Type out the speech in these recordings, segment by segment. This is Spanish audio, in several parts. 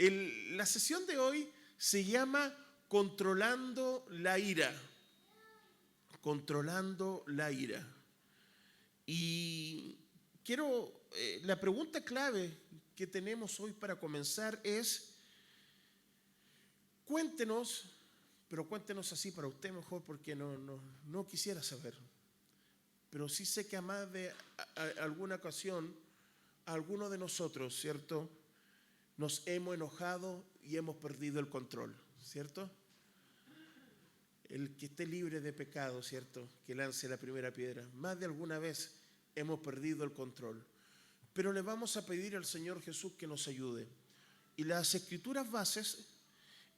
La sesión de hoy se llama Controlando la ira. Controlando la ira. Y la pregunta clave que tenemos hoy para comenzar es, cuéntenos, pero cuéntenos así para usted mejor, porque no quisiera saber. Pero sí sé que a más de alguna ocasión, a alguno de nosotros, ¿cierto?, nos hemos enojado y hemos perdido el control, ¿cierto? El que esté libre de pecado, ¿cierto?, que lance la primera piedra. Más de alguna vez hemos perdido el control. Pero le vamos a pedir al Señor Jesús que nos ayude. Y las escrituras bases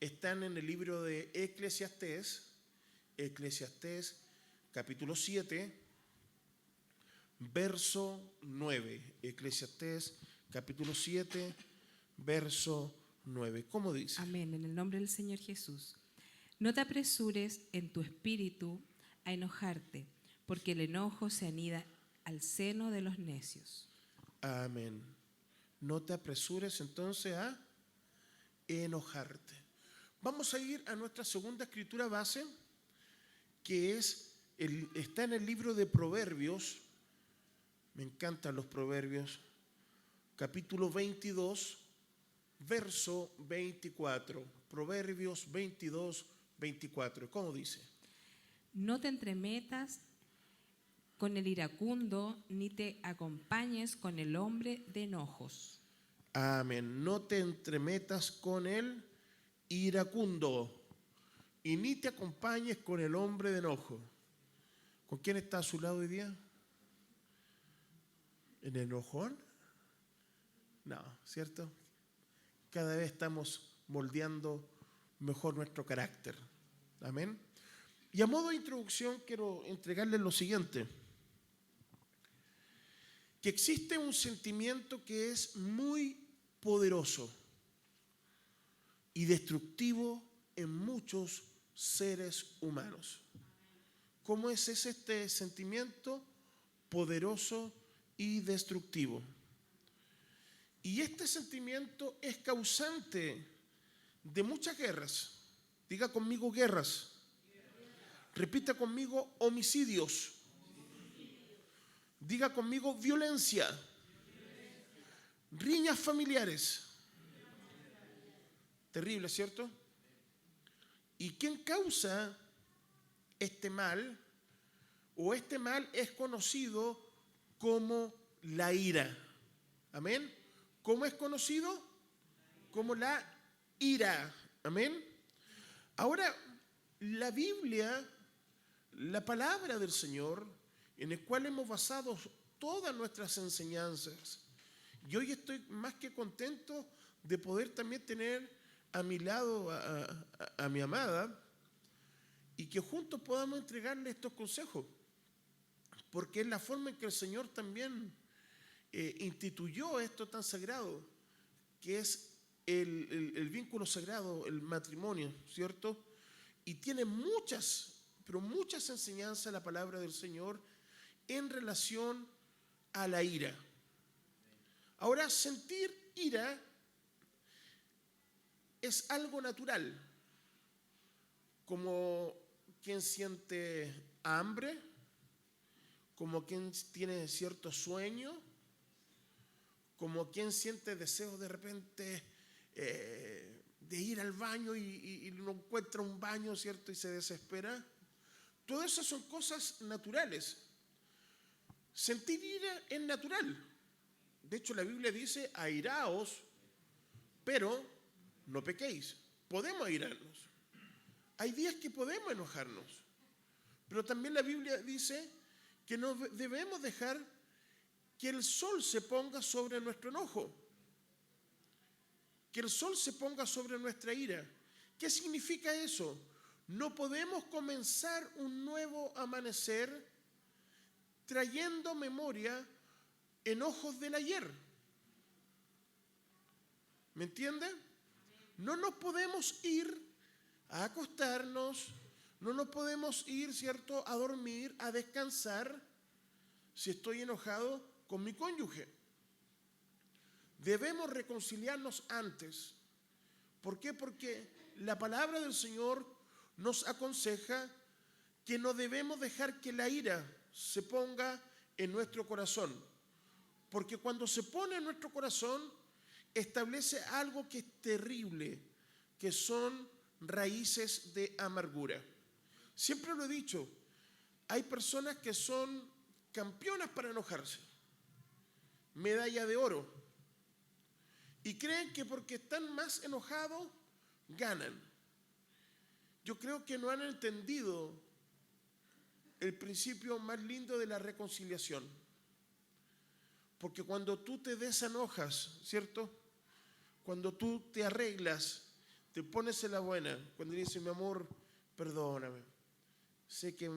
están en el libro de Eclesiastés, capítulo 7, verso 9. Eclesiastés, capítulo 7, verso 9. ¿Cómo dice? Amén, en el nombre del Señor Jesús. No te apresures en tu espíritu a enojarte, porque el enojo se anida al seno de los necios. Amén. No te apresures entonces a enojarte. Vamos a ir a nuestra segunda escritura base, que está en el libro de Proverbios. Me encantan los Proverbios. Capítulo 22, verso 24. Proverbios 22, 24. ¿Cómo dice? No te entremetas con el iracundo, ni te acompañes con el hombre de enojos. Amén. No te entremetas con el iracundo y ni te acompañes con el hombre de enojo. ¿Con quién está a su lado hoy día? ¿En el enojón? No, ¿cierto? Cada vez estamos moldeando mejor nuestro carácter. Amén. Y a modo de introducción quiero entregarles lo siguiente: que existe un sentimiento que es muy poderoso y destructivo en muchos seres humanos. ¿Cómo es este sentimiento poderoso y destructivo? Y este sentimiento es causante de muchas guerras. Diga conmigo guerras. Repita conmigo homicidios. Diga conmigo violencia. Riñas familiares. Terrible, ¿cierto? ¿Y quién causa este mal? O este mal es conocido como la ira. Amén. ¿Cómo es conocido? Como la ira. Amén. Ahora, la Biblia, la palabra del Señor, en el cual hemos basado todas nuestras enseñanzas, y hoy estoy más que contento de poder también tener a mi lado a mi amada y que juntos podamos entregarle estos consejos, porque es la forma en que el Señor también instituyó esto tan sagrado, que es el vínculo sagrado, el matrimonio, ¿cierto? Y tiene muchas, pero muchas enseñanzas la palabra del Señor en relación a la ira. Ahora, sentir ira es algo natural, como quien siente hambre, como quien tiene cierto sueño, como quien siente deseo de repente de ir al baño y no encuentra un baño, ¿cierto?, y se desespera. Todas esas son cosas naturales. Sentir ira es natural. De hecho, la Biblia dice, airaos, pero no pequéis. Podemos airarnos. Hay días que podemos enojarnos. Pero también la Biblia dice que no debemos dejar que el sol se ponga sobre nuestro enojo, que el sol se ponga sobre nuestra ira. ¿Qué significa eso? No podemos comenzar un nuevo amanecer trayendo memoria enojos del ayer. ¿Me entiende? No nos podemos ir a acostarnos, no nos podemos ir, ¿cierto?, a dormir, a descansar, si estoy enojado con mi cónyuge. Debemos reconciliarnos antes ¿Por qué? Porque la palabra del Señor nos aconseja que no debemos dejar que la ira se ponga en nuestro corazón. Porque cuando se pone en nuestro corazón, establece algo que es terrible, que son raíces de amargura. Siempre lo he dicho, hay personas que son campeonas para enojarse, medalla de oro, y creen que porque están más enojados, ganan. Yo creo que no han entendido el principio más lindo de la reconciliación. Porque cuando tú te desenojas, ¿cierto? Cuando tú te arreglas, te pones en la buena, cuando dices, mi amor, perdóname, sé que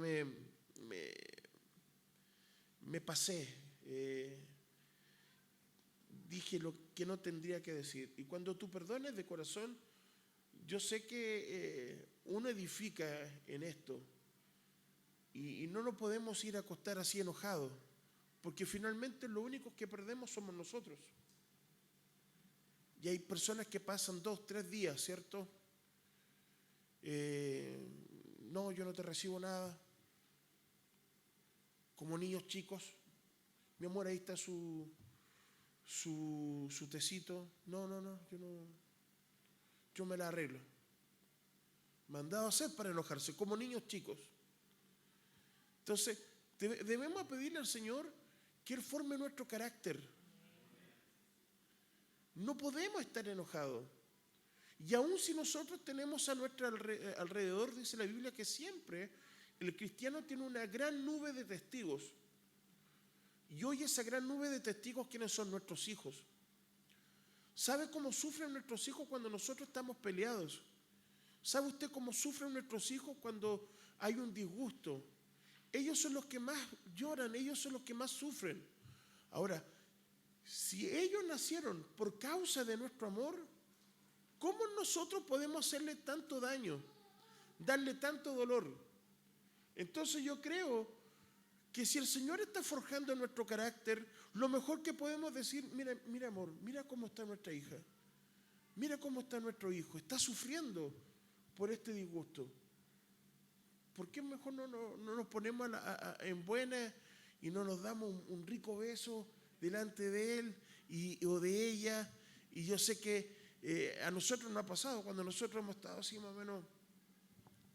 me pasé, dije lo que no tendría que decir. Y cuando tú perdones de corazón, yo sé que uno edifica en esto y no nos podemos ir a acostar así enojados, porque finalmente lo único que perdemos somos nosotros. Y hay personas que pasan 2, 3 días, ¿cierto? No, yo no te recibo nada. Como niños chicos, mi amor, ahí está su tecito. No, yo me la arreglo. Mandado a hacer para enojarse, como niños chicos. Entonces, debemos pedirle al Señor que Él forme nuestro carácter. No podemos estar enojados. Y aun si nosotros tenemos a nuestro alrededor, dice la Biblia, que siempre el cristiano tiene una gran nube de testigos. Y hoy esa gran nube de testigos, ¿quiénes son? Nuestros hijos. ¿Sabe cómo sufren nuestros hijos cuando nosotros estamos peleados? ¿Sabe usted cómo sufren nuestros hijos cuando hay un disgusto? Ellos son los que más lloran, ellos son los que más sufren. Ahora, si ellos nacieron por causa de nuestro amor, ¿cómo nosotros podemos hacerle tanto daño, darle tanto dolor? Entonces yo creo que si el Señor está forjando nuestro carácter, lo mejor que podemos decir, mira amor, mira cómo está nuestra hija, mira cómo está nuestro hijo, está sufriendo por este disgusto. ¿Por qué mejor no nos ponemos en buena y no nos damos un rico beso delante de él o de ella? Y yo sé que a nosotros nos ha pasado, cuando nosotros hemos estado así más o menos,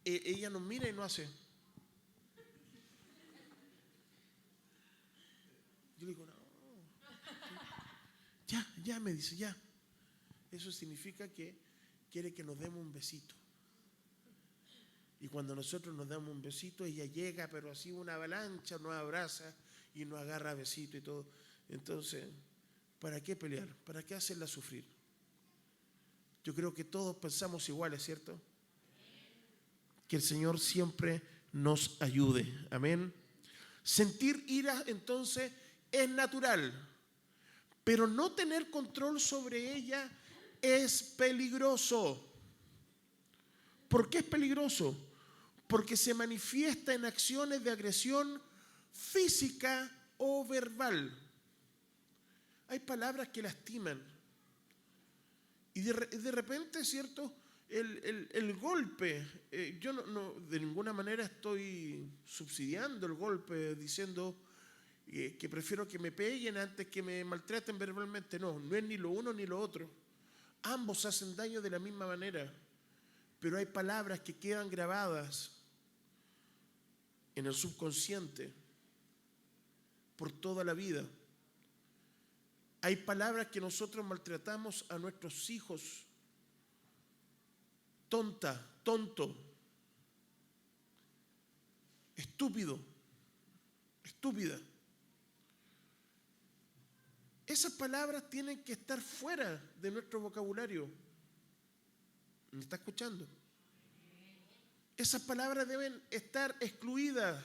ella nos mira y no hace. Yo le digo, no, ya me dice, ya. Eso significa que quiere que nos demos un besito. Y cuando nosotros nos damos un besito, ella llega, pero así una avalancha, nos abraza y nos agarra besito y todo. Entonces, ¿para qué pelear? ¿Para qué hacerla sufrir? Yo creo que todos pensamos iguales, ¿cierto? Que el Señor siempre nos ayude. Amén. Sentir ira, entonces, es natural, pero no tener control sobre ella es peligroso. ¿Por qué es peligroso? Porque se manifiesta en acciones de agresión física o verbal. Hay palabras que lastiman. Y de repente, ¿cierto? El golpe, yo no de ninguna manera estoy subsidiando el golpe, diciendo que prefiero que me peguen antes que me maltraten verbalmente. No es ni lo uno ni lo otro. Ambos hacen daño de la misma manera. Pero hay palabras que quedan grabadas en el subconsciente por toda la vida. Hay palabras que nosotros maltratamos a nuestros hijos. Tonta, tonto, estúpido, estúpida. Esas palabras tienen que estar fuera de nuestro vocabulario. ¿Me está escuchando? Esas palabras deben estar excluidas.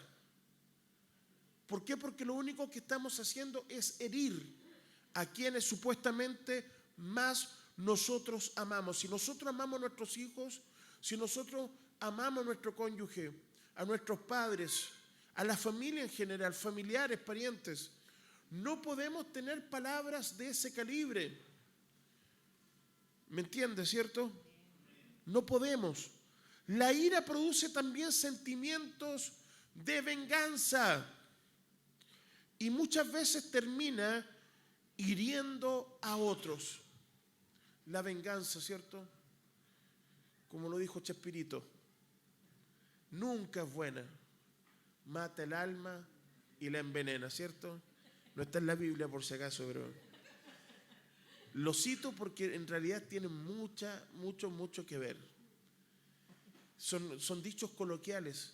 ¿Por qué? Porque lo único que estamos haciendo es herir a quienes supuestamente más nosotros amamos. Si nosotros amamos a nuestros hijos, si nosotros amamos a nuestro cónyuge, a nuestros padres, a la familia en general, familiares, parientes, no podemos tener palabras de ese calibre. ¿Me entiendes, cierto? No podemos. La ira produce también sentimientos de venganza y muchas veces termina hiriendo a otros. La venganza, ¿cierto? Como lo dijo Chespirito, nunca es buena. Mata el alma y la envenena, ¿cierto? No está en la Biblia por si acaso, pero lo cito porque en realidad tiene mucho que ver. Son dichos coloquiales,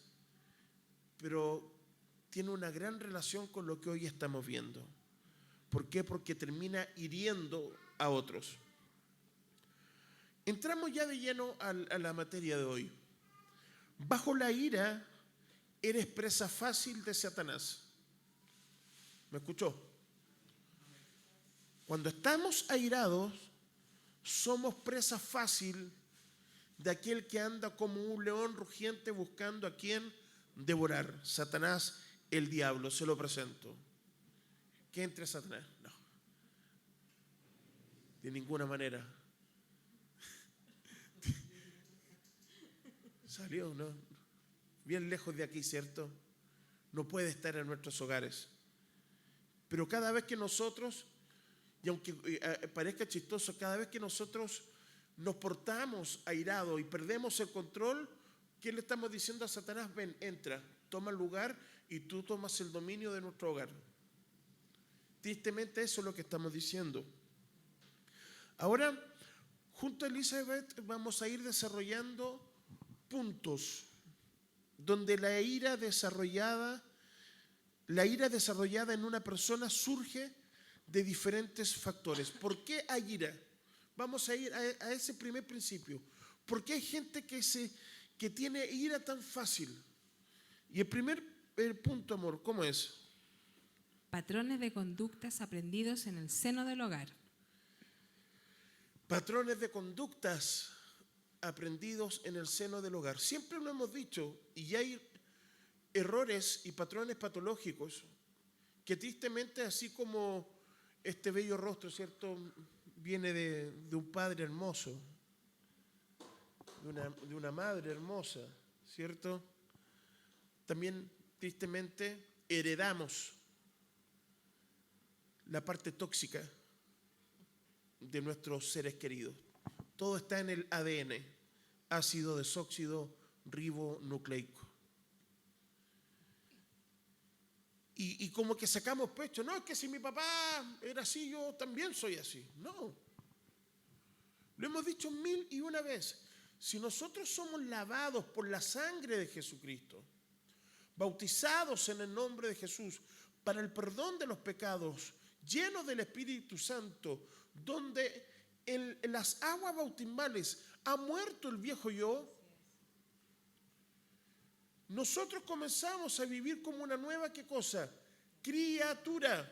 pero tiene una gran relación con lo que hoy estamos viendo. ¿Por qué? Porque termina hiriendo a otros. Entramos ya de lleno a la materia de hoy. Bajo la ira, eres presa fácil de Satanás. ¿Me escuchó? Cuando estamos airados, somos presa fácil de aquel que anda como un león rugiente buscando a quien devorar. Satanás, el diablo, se lo presento. ¿Qué entre Satanás? No. De ninguna manera. Salió, ¿no? Bien lejos de aquí, ¿cierto? No puede estar en nuestros hogares. Pero cada vez que nosotros, y aunque parezca chistoso, cada vez que nosotros nos portamos airados y perdemos el control, ¿qué le estamos diciendo a Satanás? Ven, entra, toma el lugar y tú tomas el dominio de nuestro hogar. Tristemente eso es lo que estamos diciendo. Ahora, junto a Elizabeth vamos a ir desarrollando puntos donde la ira desarrollada en una persona surge de diferentes factores. ¿Por qué hay ira? Vamos a ir a ese primer principio. ¿Por qué hay gente que tiene ira tan fácil? Y el primer punto, amor, ¿cómo es? Patrones de conductas aprendidos en el seno del hogar. Patrones de conductas aprendidos en el seno del hogar. Siempre lo hemos dicho, y hay errores y patrones patológicos que tristemente, así como este bello rostro, ¿cierto?, viene de un padre hermoso, de una madre hermosa, ¿cierto? También tristemente heredamos la parte tóxica de nuestros seres queridos. Todo está en el ADN, ácido desóxido ribonucleico. Y como que sacamos pecho, no, es que si mi papá era así, yo también soy así. No. Lo hemos dicho 1001 veces. Si nosotros somos lavados por la sangre de Jesucristo, bautizados en el nombre de Jesús, para el perdón de los pecados, llenos del Espíritu Santo, donde en las aguas bautismales ha muerto el viejo yo, nosotros comenzamos a vivir como una nueva, ¿qué cosa? Criatura.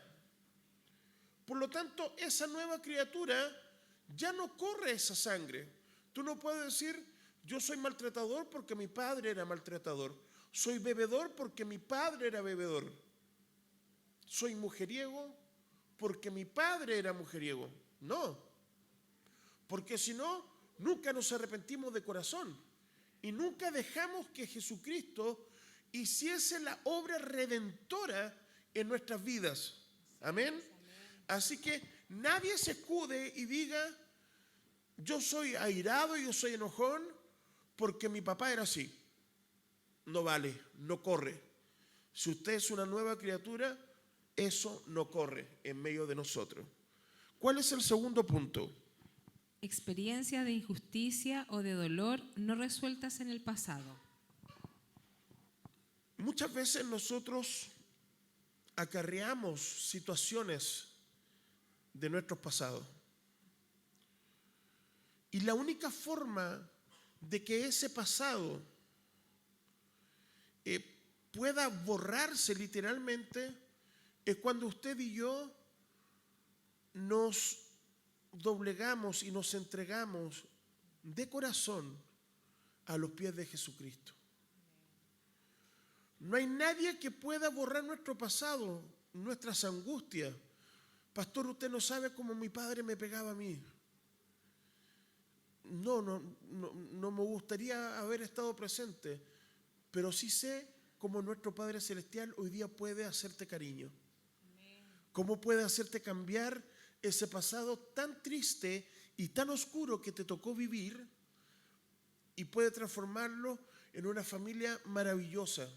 Por lo tanto, esa nueva criatura ya no corre esa sangre. Tú no puedes decir, yo soy maltratador porque mi padre era maltratador. Soy bebedor porque mi padre era bebedor. Soy mujeriego porque mi padre era mujeriego. No. Porque si no, nunca nos arrepentimos de corazón. Y nunca dejamos que Jesucristo hiciese la obra redentora en nuestras vidas. Amén. Así que nadie se escude y diga, yo soy airado, yo soy enojón porque mi papá era así. No vale, no corre. Si usted es una nueva criatura, eso no corre en medio de nosotros. ¿Cuál es el segundo punto? Experiencias de injusticia o de dolor no resueltas en el pasado. Muchas veces nosotros acarreamos situaciones de nuestros pasados. Y la única forma de que ese pasado pueda borrarse literalmente es cuando usted y yo nos doblegamos y nos entregamos de corazón a los pies de Jesucristo. No hay nadie que pueda borrar nuestro pasado, nuestras angustias. Pastor, usted no sabe cómo mi padre me pegaba a mí. no me gustaría haber estado presente, pero sí sé cómo nuestro Padre Celestial hoy día puede hacerte cariño. Cómo puede hacerte cambiar ese pasado tan triste y tan oscuro que te tocó vivir y puede transformarlo en una familia maravillosa.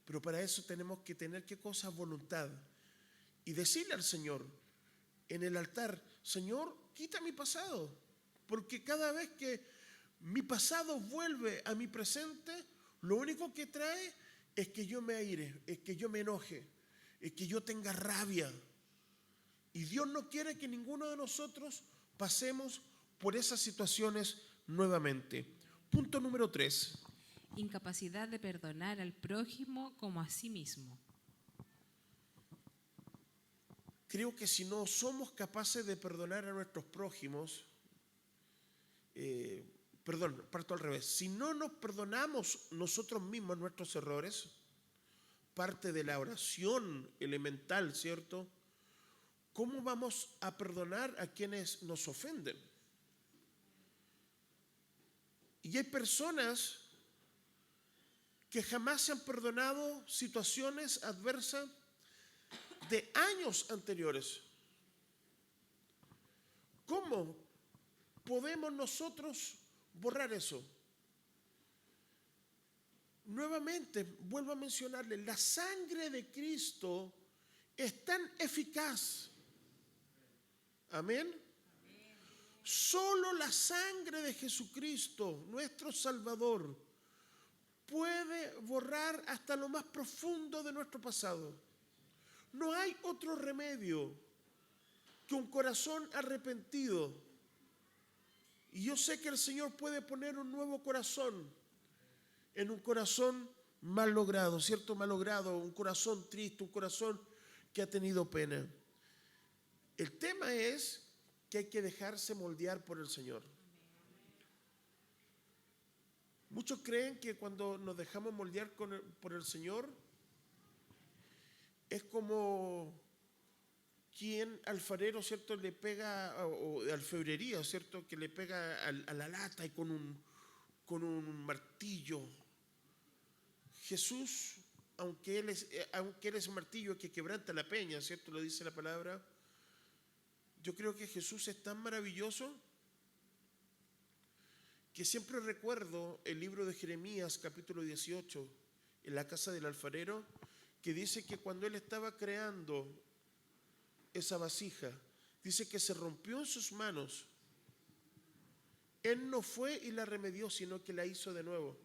Pero para eso tenemos que tener, ¿qué cosa? Voluntad. Y decirle al Señor en el altar: Señor, quita mi pasado, porque cada vez que mi pasado vuelve a mi presente, lo único que trae es que yo me aire, es que yo me enoje, es que yo tenga rabia. Y Dios no quiere que ninguno de nosotros pasemos por esas situaciones nuevamente. Punto número 3. Incapacidad de perdonar al prójimo como a sí mismo. Creo que si no somos capaces de perdonar a nuestros prójimos, parto al revés. Si no nos perdonamos nosotros mismos nuestros errores, parte de la oración elemental, ¿cierto? ¿Cómo vamos a perdonar a quienes nos ofenden? Y hay personas que jamás se han perdonado situaciones adversas de años anteriores. ¿Cómo podemos nosotros borrar eso? Nuevamente, vuelvo a mencionarle, la sangre de Cristo es tan eficaz. Amén. Solo la sangre de Jesucristo, nuestro Salvador, puede borrar hasta lo más profundo de nuestro pasado. No hay otro remedio que un corazón arrepentido. Y yo sé que el Señor puede poner un nuevo corazón en un corazón mal logrado, ¿cierto? Mal logrado, un corazón triste, un corazón que ha tenido pena. El tema es que hay que dejarse moldear por el Señor. Muchos creen que cuando nos dejamos moldear por el Señor, es como quien alfarero, ¿cierto?, le pega, o de alfebrería, ¿cierto?, que le pega a la lata y con un martillo. Jesús, aunque él es un martillo que quebranta la peña, ¿cierto?, lo dice la palabra. Yo creo que Jesús es tan maravilloso que siempre recuerdo el libro de Jeremías, capítulo 18, en la casa del alfarero, que dice que cuando él estaba creando esa vasija, dice que se rompió en sus manos. Él no fue y la remedió, sino que la hizo de nuevo.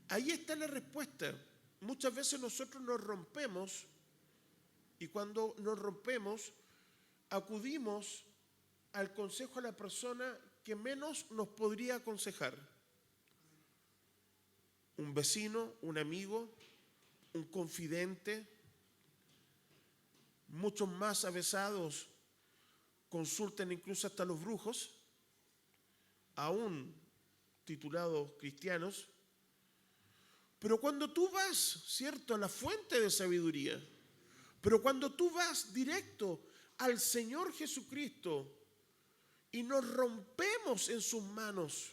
Ahí está la respuesta. Muchas veces nosotros nos rompemos y cuando nos rompemos acudimos al consejo de la persona que menos nos podría aconsejar. Un vecino, un amigo, un confidente. Muchos más avesados consultan incluso hasta los brujos, aún titulados cristianos. Pero cuando tú vas, ¿cierto?, a la fuente de sabiduría, pero cuando tú vas directo al Señor Jesucristo y nos rompemos en sus manos,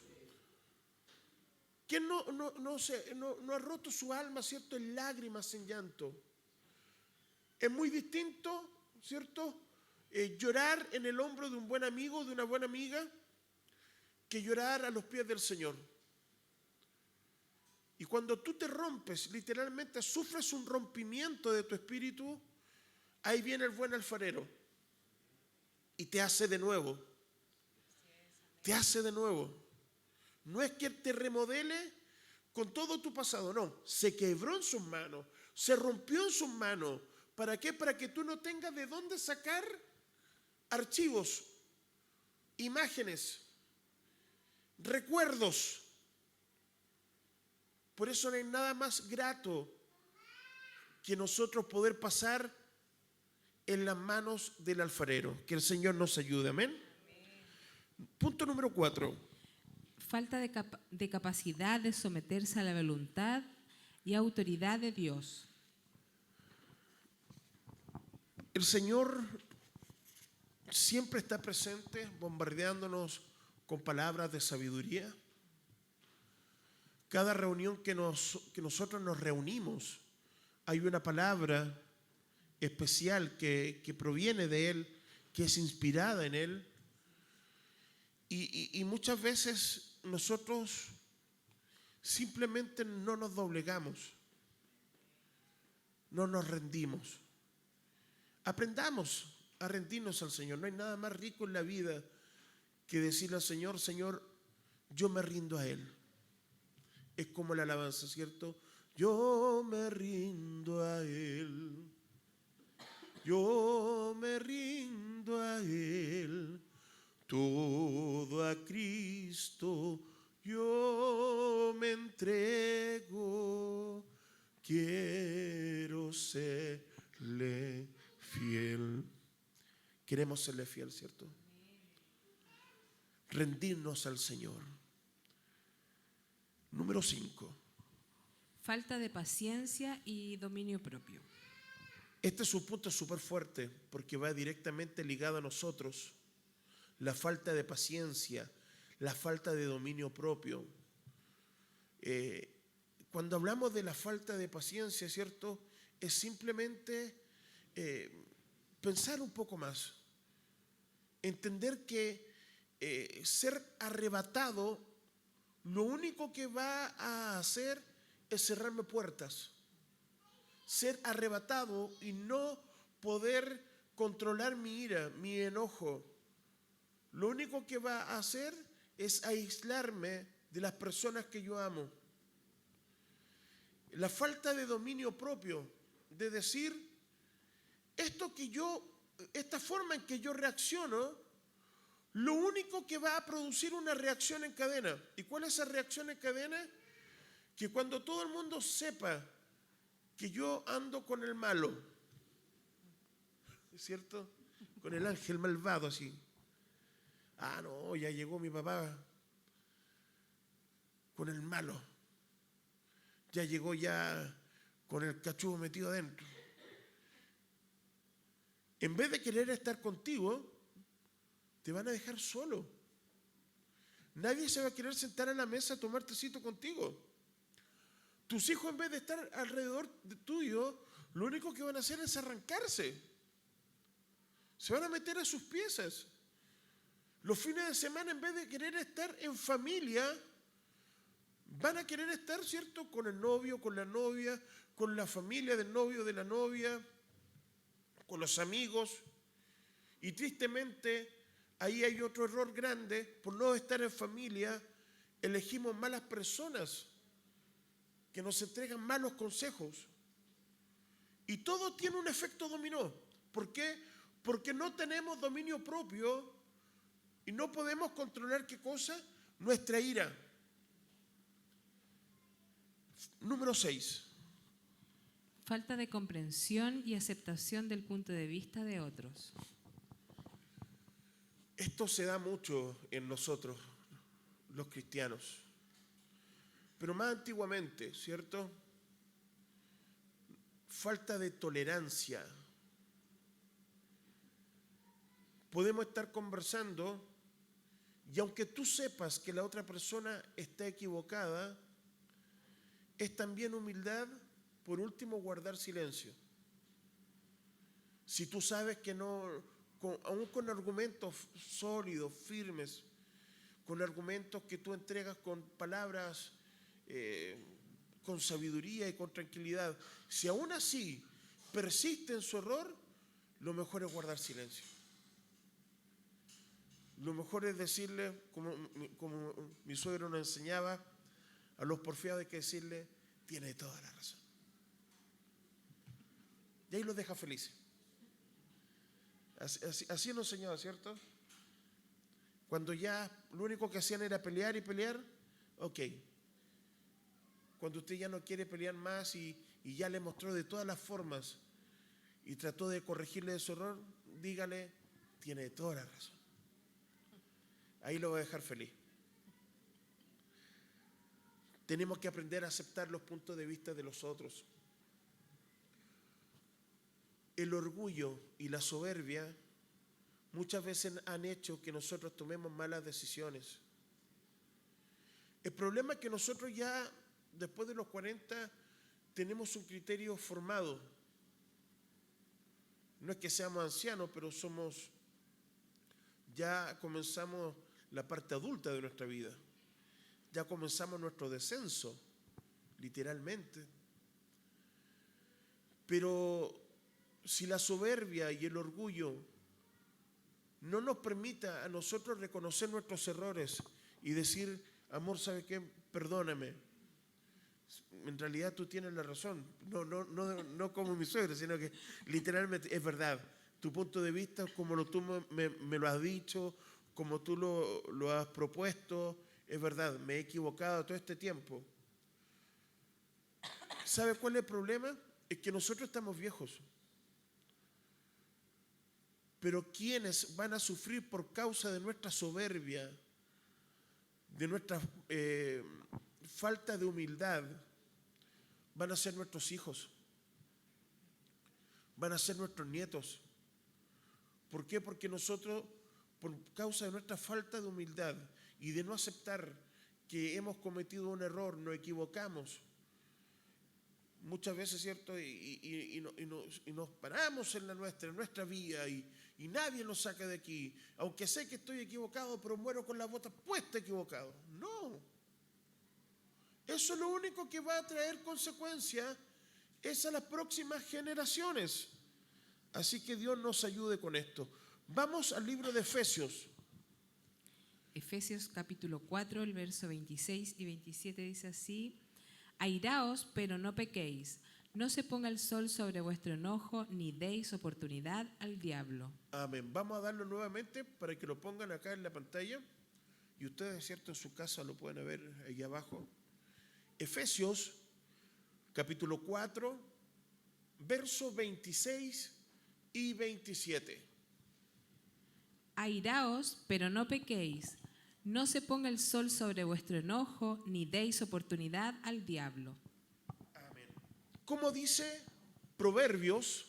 ¿quién no ha roto su alma, ¿cierto?, en lágrimas, en llanto? Es muy distinto, ¿cierto?, llorar en el hombro de un buen amigo, de una buena amiga, que llorar a los pies del Señor. Y cuando tú te rompes, literalmente sufres un rompimiento de tu espíritu, ahí viene el buen alfarero y te hace de nuevo. Te hace de nuevo. No es que te remodele con todo tu pasado, no. Se quebró en sus manos, se rompió en sus manos. ¿Para qué? Para que tú no tengas de dónde sacar archivos, imágenes, recuerdos. Por eso no hay nada más grato que nosotros poder pasar en las manos del alfarero. Que el Señor nos ayude, amén. Punto número 4. Falta de capacidad de someterse a la voluntad y autoridad de Dios. El Señor siempre está presente, bombardeándonos con palabras de sabiduría. Cada reunión que nosotros nos reunimos, hay una palabra especial que proviene de Él, que es inspirada en Él. Y muchas veces nosotros simplemente no nos doblegamos, no nos rendimos. Aprendamos a rendirnos al Señor. No hay nada más rico en la vida que decirle al Señor: Señor, yo me rindo a Él. Es como la alabanza, ¿cierto? Yo me rindo a Él. Yo me rindo a Él. Todo a Cristo yo me entrego. Quiero serle fiel. Queremos serle fiel, ¿cierto? Rendirnos al Señor. Número 5. Falta de paciencia y dominio propio. Este es un punto súper fuerte porque va directamente ligado a nosotros. La falta de paciencia, la falta de dominio propio. Cuando hablamos de la falta de paciencia, ¿cierto? Es simplemente pensar un poco más. Entender que ser arrebatado, lo único que va a hacer es cerrarme puertas. Ser arrebatado y no poder controlar mi ira, mi enojo, lo único que va a hacer es aislarme de las personas que yo amo. La falta de dominio propio, de decir, esta forma en que yo reacciono, lo único que va a producir una reacción en cadena. ¿Y cuál es esa reacción en cadena? Que cuando todo el mundo sepa que yo ando con el malo, ¿es cierto? Con el ángel malvado así. Ah, no, ya llegó mi papá con el malo. Ya llegó ya con el cachudo metido adentro. En vez de querer estar contigo, te van a dejar solo. Nadie se va a querer sentar a la mesa a tomar tecito contigo. Tus hijos, en vez de estar alrededor de tuyo, lo único que van a hacer es arrancarse. Se van a meter a sus piezas. Los fines de semana, en vez de querer estar en familia, van a querer estar, ¿cierto?, con el novio, con la novia, con la familia del novio, de la novia, con los amigos. Y tristemente, ahí hay otro error grande. Por no estar en familia, elegimos malas personas que nos entregan malos consejos. Y todo tiene un efecto dominó. ¿Por qué? Porque no tenemos dominio propio y no podemos controlar, ¿qué cosa? Nuestra ira. Número 6. Falta de comprensión y aceptación del punto de vista de otros. Esto se da mucho en nosotros, los cristianos. Pero más antiguamente, ¿cierto? Falta de tolerancia. Podemos estar conversando y aunque tú sepas que la otra persona está equivocada, es también humildad, por último, guardar silencio. Si tú sabes que no, aún con argumentos sólidos, firmes, con argumentos que tú entregas con palabras, con sabiduría y con tranquilidad, si aún así persiste en su error, lo mejor es guardar silencio. Lo mejor es decirle, como mi suegro nos enseñaba, a los porfiados hay que decirle: tiene toda la razón. Y ahí los deja felices. Así nos enseñaba, ¿cierto? Cuando ya lo único que hacían era pelear y pelear, ok. Cuando usted ya no quiere pelear más y ya le mostró de todas las formas y trató de corregirle de su error, dígale: tiene toda la razón. Ahí lo va a dejar feliz. Tenemos que aprender a aceptar los puntos de vista de los otros. El orgullo y la soberbia muchas veces han hecho que nosotros tomemos malas decisiones. El problema es que nosotros ya, después de los 40, tenemos un criterio formado. No es que seamos ancianos, pero ya comenzamos la parte adulta de nuestra vida. Ya comenzamos nuestro descenso, literalmente. Pero si la soberbia y el orgullo no nos permita a nosotros reconocer nuestros errores y decir, amor, ¿sabe qué? Perdóname. En realidad tú tienes la razón. No como mi suegra, sino que literalmente es verdad. Tu punto de vista, como tú me lo has dicho, como tú lo has propuesto, es verdad. Me he equivocado todo este tiempo. ¿Sabe cuál es el problema? Es que nosotros estamos viejos. Pero quienes van a sufrir por causa de nuestra soberbia, de nuestra falta de humildad, van a ser nuestros hijos, van a ser nuestros nietos. ¿Por qué? Porque nosotros, por causa de nuestra falta de humildad y de no aceptar que hemos cometido un error, nos equivocamos, muchas veces, ¿cierto? Y nos paramos en nuestra vía y nadie nos saca de aquí. Aunque sé que estoy equivocado, pero muero con las botas puestas equivocado. No. Eso es lo único que va a traer consecuencias es a las próximas generaciones. Así que Dios nos ayude con esto. Vamos al libro de Efesios. Efesios capítulo 4, el verso 26 y 27 dice así: Airaos, pero no pequéis. No se ponga el sol sobre vuestro enojo, ni deis oportunidad al diablo. Amén. Vamos a darlo nuevamente para que lo pongan acá en la pantalla. Y ustedes, ¿cierto? En su casa lo pueden ver ahí abajo. Efesios capítulo 4, versos 26 y 27. Airaos, pero no pequéis. No se ponga el sol sobre vuestro enojo, ni deis oportunidad al diablo. Amén. Como dice Proverbios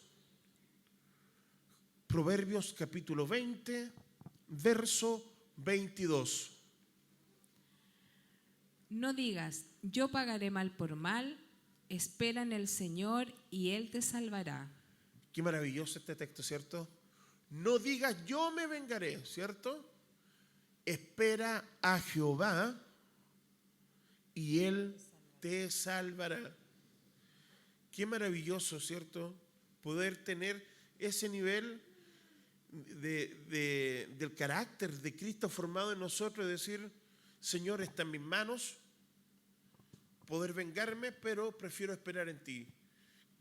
capítulo 20, verso 22. No digas, yo pagaré mal por mal, espera en el Señor y Él te salvará. Qué maravilloso este texto, ¿cierto? No digas, yo me vengaré, ¿cierto? Espera a Jehová y Él te salvará. Qué maravilloso, ¿cierto? Poder tener ese nivel del carácter de Cristo formado en nosotros y decir, Señor, está en mis manos poder vengarme, pero prefiero esperar en ti.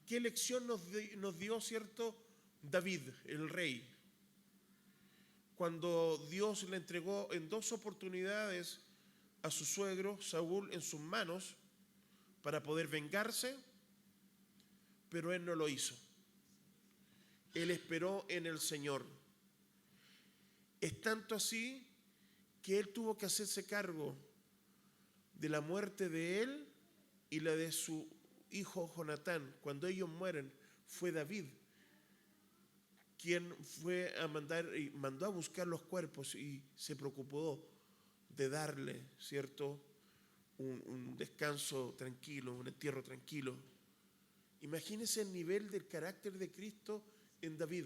¿Qué lección nos dio, cierto, David, el rey? Cuando Dios le entregó en 2 oportunidades a su suegro, Saúl, en sus manos para poder vengarse, pero él no lo hizo. Él esperó en el Señor. Es tanto así que él tuvo que hacerse cargo de la muerte de él y la de su hijo Jonatán. Cuando ellos mueren, fue David quien fue a mandó a buscar los cuerpos y se preocupó de darle, ¿cierto?, un descanso tranquilo, un entierro tranquilo. Imagínense el nivel del carácter de Cristo en David.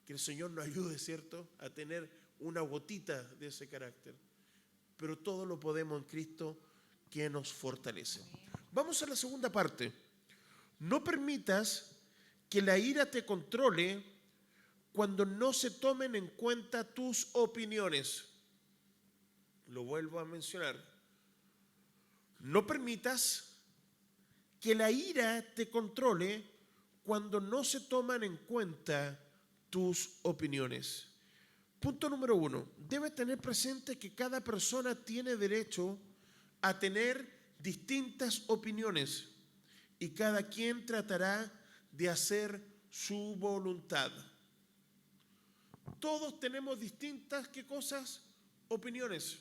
Que el Señor nos ayude, ¿cierto?, a tener una gotita de ese carácter. Pero todo lo podemos en Cristo que nos fortalece. Vamos a la segunda parte. No permitas que la ira te controle cuando no se tomen en cuenta tus opiniones. Lo vuelvo a mencionar. No permitas que la ira te controle cuando no se toman en cuenta tus opiniones. Punto número 1. Debes tener presente que cada persona tiene derecho a tener distintas opiniones y cada quien tratará de hacer su voluntad. Todos tenemos distintas, ¿qué cosas? Opiniones.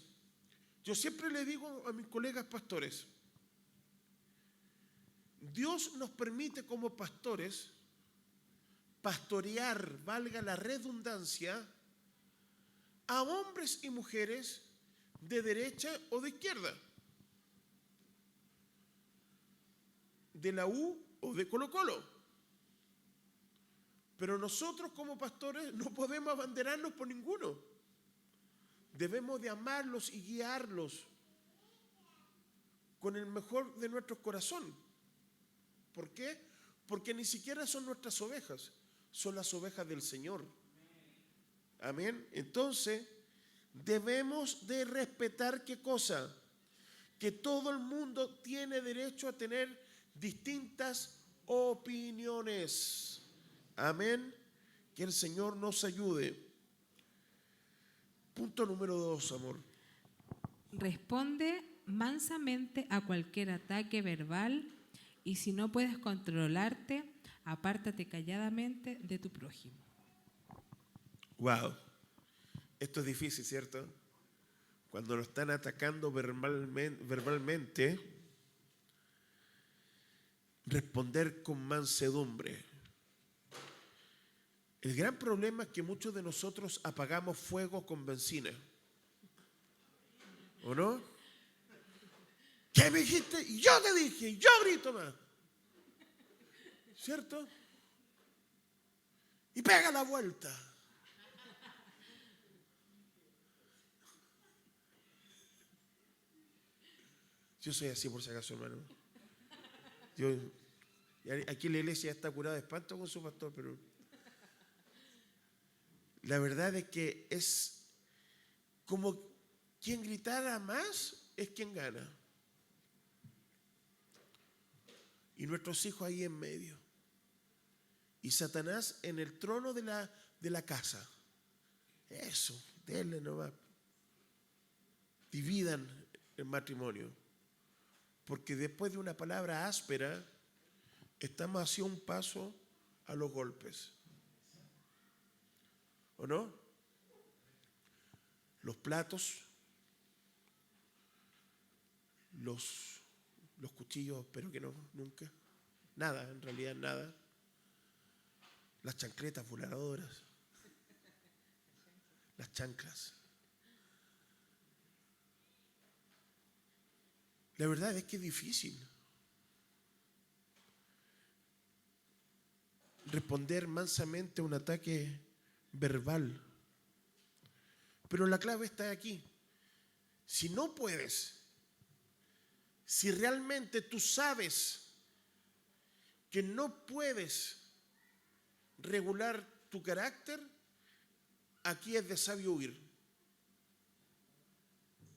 Yo siempre le digo a mis colegas pastores, Dios nos permite como pastores pastorear, valga la redundancia, a hombres y mujeres de derecha o de izquierda, de la U o de Colo-Colo. Pero nosotros como pastores no podemos abanderarnos por ninguno. Debemos de amarlos y guiarlos con el mejor de nuestro corazón. ¿Por qué? Porque ni siquiera son nuestras ovejas, son las ovejas del Señor. Amén. Entonces, debemos de respetar ¿qué cosa? Que todo el mundo tiene derecho a tener distintas opiniones. Amén. Que el Señor nos ayude. Punto número 2, amor. Responde mansamente a cualquier ataque verbal y si no puedes controlarte, apártate calladamente de tu prójimo. Wow. Esto es difícil, ¿cierto? Cuando lo están atacando verbalmente, responder con mansedumbre. El gran problema es que muchos de nosotros apagamos fuego con benzina. ¿O no? ¿Qué me dijiste? Yo te dije, yo grito más. ¿Cierto? Y pega la vuelta. Yo soy así por si acaso, hermano. Aquí la iglesia ya está curada de espanto con su pastor, pero la verdad es que es como quien gritara más es quien gana. Y nuestros hijos ahí en medio. Y Satanás en el trono de la casa. Eso, denle nomás. Dividan el matrimonio. Porque después de una palabra áspera, estamos hacia un paso a los golpes. ¿O no? Los platos, los cuchillos, espero que no, nunca. Nada, en realidad nada. Las chancletas voladoras. Las chanclas. La verdad es que es difícil responder mansamente a un ataque verbal. Pero la clave está aquí. Si no puedes, si realmente tú sabes que no puedes regular tu carácter, aquí es de sabio huir.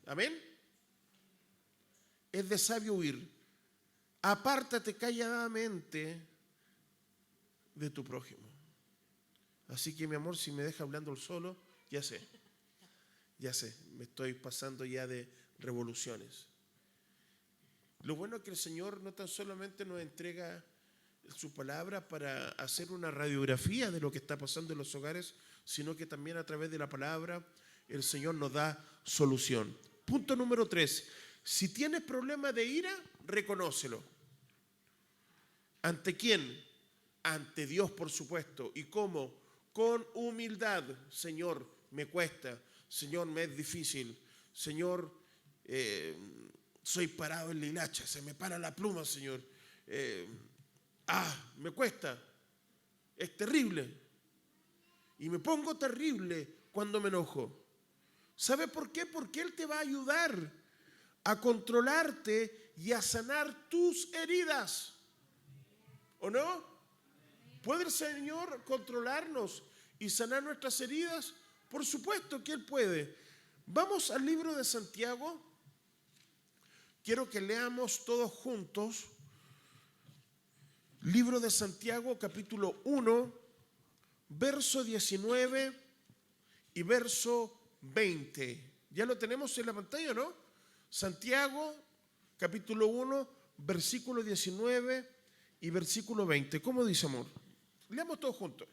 ¿Amén? Es de sabio huir. Apártate calladamente de tu prójimo. Así que mi amor, si me deja hablando solo, ya sé, me estoy pasando ya de revoluciones. Lo bueno es que el Señor no tan solamente nos entrega su palabra para hacer una radiografía de lo que está pasando en los hogares, sino que también a través de la palabra el Señor nos da solución. Punto número 3. Si tienes problema de ira, reconócelo. ¿Ante quién? Ante Dios, por supuesto. ¿Y cómo? Con humildad. Señor, me cuesta. Señor, me es difícil. Señor, soy parado en la hilacha. Se me para la pluma, Señor. Me cuesta. Es terrible. Y me pongo terrible cuando me enojo. ¿Sabe por qué? Porque Él te va a ayudar a controlarte y a sanar tus heridas. ¿O no? ¿Puede el Señor controlarnos y sanar nuestras heridas? Por supuesto que Él puede. Vamos al libro de Santiago. Quiero que leamos todos juntos. Libro de Santiago, capítulo 1, verso 19 y verso 20. ¿Ya lo tenemos en la pantalla, no? Santiago, capítulo 1, versículo 19 y versículo 20. ¿Cómo dice, amor? Leamos todos juntos.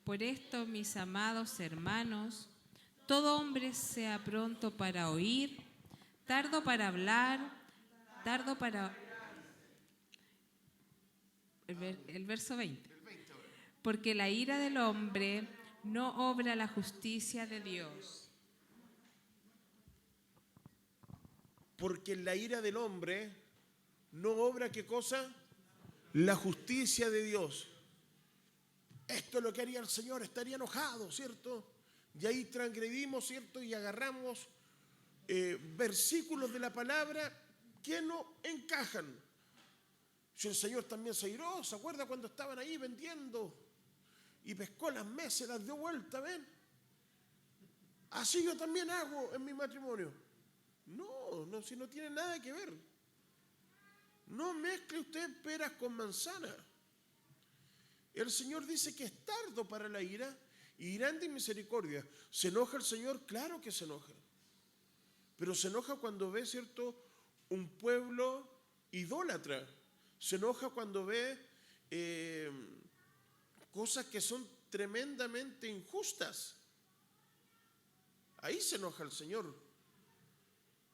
Por esto, mis amados hermanos, todo hombre sea pronto para oír, tardo para hablar, tardo para... El verso 20. porque la ira del hombre no obra la justicia de Dios. Porque la ira del hombre no obra, ¿qué cosa? La justicia de Dios. Esto es lo que haría el Señor, estaría enojado, ¿cierto? Y ahí transgredimos, ¿cierto? Y agarramos versículos de la palabra que no encajan. Si el Señor también se iró, ¿se acuerda cuando estaban ahí vendiendo? Y pescó las mesas, las dio vuelta, ¿ven? Así yo también hago en mi matrimonio. No, si no tiene nada que ver. No mezcle usted peras con manzanas. El Señor dice que es tardo para la ira y grande en misericordia. ¿Se enoja el Señor? Claro que se enoja. Pero se enoja cuando ve, ¿cierto?, un pueblo idólatra. Se enoja cuando ve cosas que son tremendamente injustas. Ahí se enoja el Señor.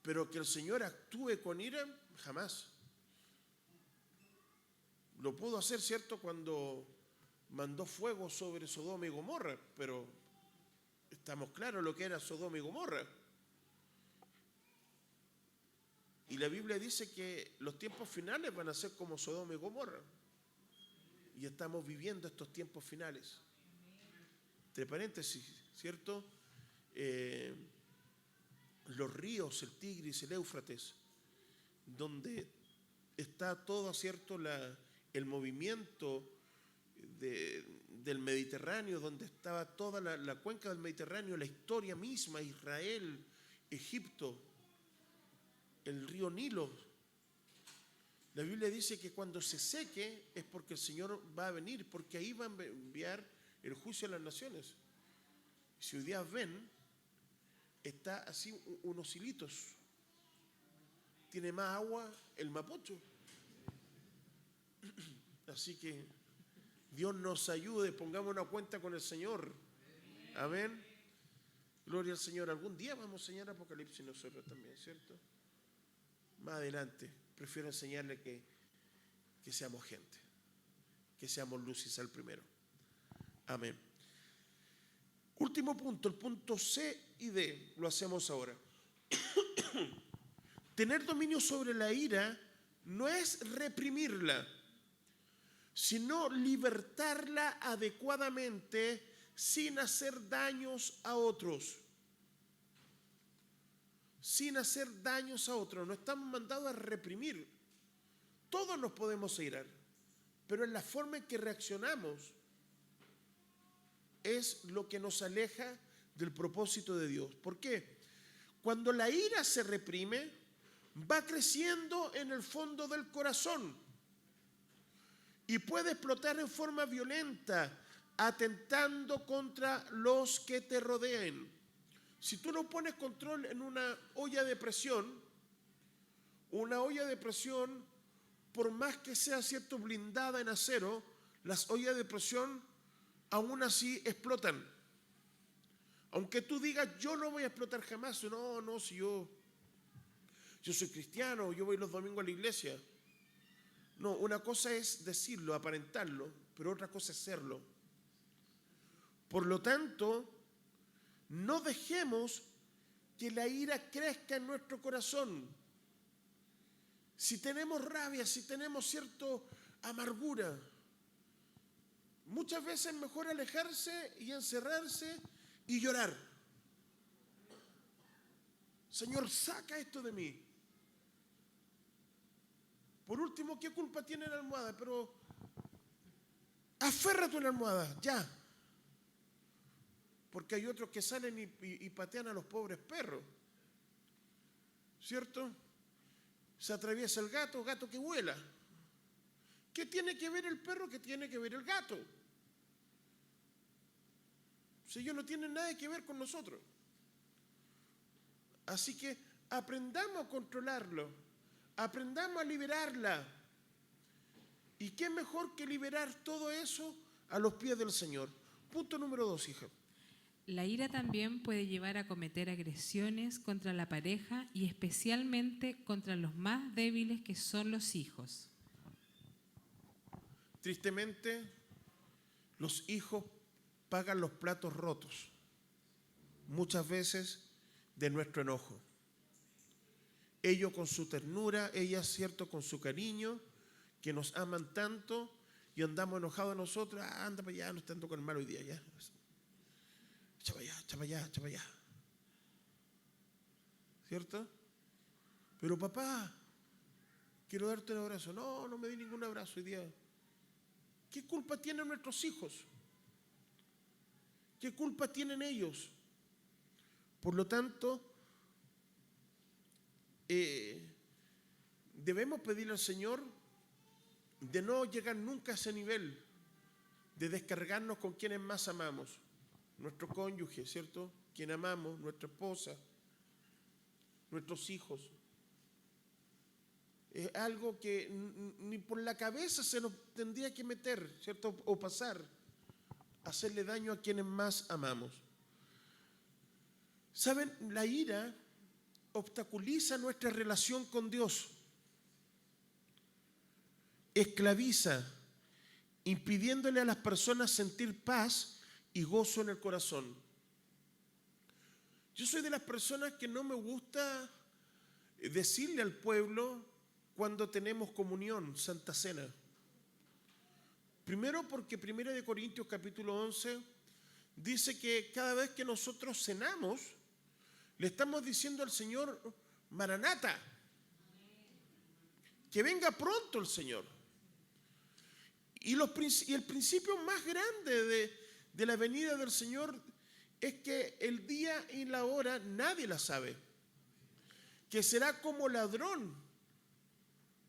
Pero que el Señor actúe con ira, jamás. Lo pudo hacer, ¿cierto?, cuando mandó fuego sobre Sodoma y Gomorra, pero estamos claros lo que era Sodoma y Gomorra. Y la Biblia dice que los tiempos finales van a ser como Sodoma y Gomorra. Y estamos viviendo estos tiempos finales. Entre paréntesis, ¿cierto? Los ríos, el Tigris, el Éufrates, donde está todo, ¿cierto?, el movimiento del Mediterráneo, donde estaba toda la cuenca del Mediterráneo, la historia misma, Israel, Egipto, el río Nilo. La Biblia dice que cuando se seque es porque el Señor va a venir, porque ahí va a enviar el juicio a las naciones. Si hoy día ven, está así unos hilitos. Tiene más agua el Mapocho. Así que Dios nos ayude, pongamos una cuenta con el Señor. Amén. Gloria al Señor. Algún día vamos a enseñar Apocalipsis nosotros también, ¿cierto? Más adelante. Prefiero enseñarle que seamos gente, que seamos luz y sal primero. Amén. Último punto, el punto C y D, lo hacemos ahora. Tener dominio sobre la ira no es reprimirla, sino libertarla adecuadamente sin hacer daños a otros. Sin hacer daños a otros. No estamos mandados a reprimir. Todos nos podemos irar, pero en la forma en que reaccionamos es lo que nos aleja del propósito de Dios. ¿Por qué? Cuando la ira se reprime, va creciendo en el fondo del corazón y puede explotar en forma violenta, atentando contra los que te rodean. Si tú no pones control en una olla de presión, por más que sea, ¿cierto?, blindada en acero, las ollas de presión aún así explotan. Aunque tú digas, yo no voy a explotar jamás. No, si yo soy cristiano, yo voy los domingos a la iglesia. No, una cosa es decirlo, aparentarlo, pero otra cosa es serlo. Por lo tanto, no dejemos que la ira crezca en nuestro corazón. Si tenemos rabia, si tenemos cierta amargura, muchas veces es mejor alejarse y encerrarse y llorar. Señor, saca esto de mí. Por último, ¿qué culpa tiene la almohada? Pero aférrate a la almohada, ya. Porque hay otros que salen y patean a los pobres perros. ¿Cierto? Se atraviesa el gato que vuela. ¿Qué tiene que ver el perro? ¿Qué tiene que ver el gato? Si ellos no tienen nada que ver con nosotros. Así que aprendamos a controlarlo. Aprendamos a liberarla. ¿Y qué mejor que liberar todo eso a los pies del Señor? Punto número 2, hija. La ira también puede llevar a cometer agresiones contra la pareja y especialmente contra los más débiles, que son los hijos. Tristemente, Los hijos pagan los platos rotos, muchas veces de nuestro enojo. Ellos con su ternura, ellas, cierto, con su cariño, que nos aman tanto y andamos enojados nosotros. Anda para allá, no estando con el mal hoy día, ya. Echa para allá, echa para allá, echa para allá. ¿Cierto? Pero papá, quiero darte un abrazo. No, no me di ningún abrazo hoy día. ¿Qué culpa tienen nuestros hijos? ¿Qué culpa tienen ellos? Por lo tanto, debemos pedirle al Señor de no llegar nunca a ese nivel de descargarnos con quienes más amamos. Nuestro cónyuge, ¿cierto? Quien amamos, nuestra esposa, nuestros hijos. Es algo que ni por la cabeza se nos tendría que meter, ¿cierto? O pasar, hacerle daño a quienes más amamos. ¿Saben? La ira obstaculiza nuestra relación con Dios, esclaviza, impidiéndole a las personas sentir paz y gozo en el corazón. Yo soy de las personas que no me gusta decirle al pueblo cuando tenemos comunión, Santa Cena. Primero porque 1 Corintios capítulo 11 dice que cada vez que nosotros cenamos, le estamos diciendo al Señor, Maranata, que venga pronto el Señor. Y el principio más grande de la venida del Señor es que el día y la hora nadie la sabe, que será como ladrón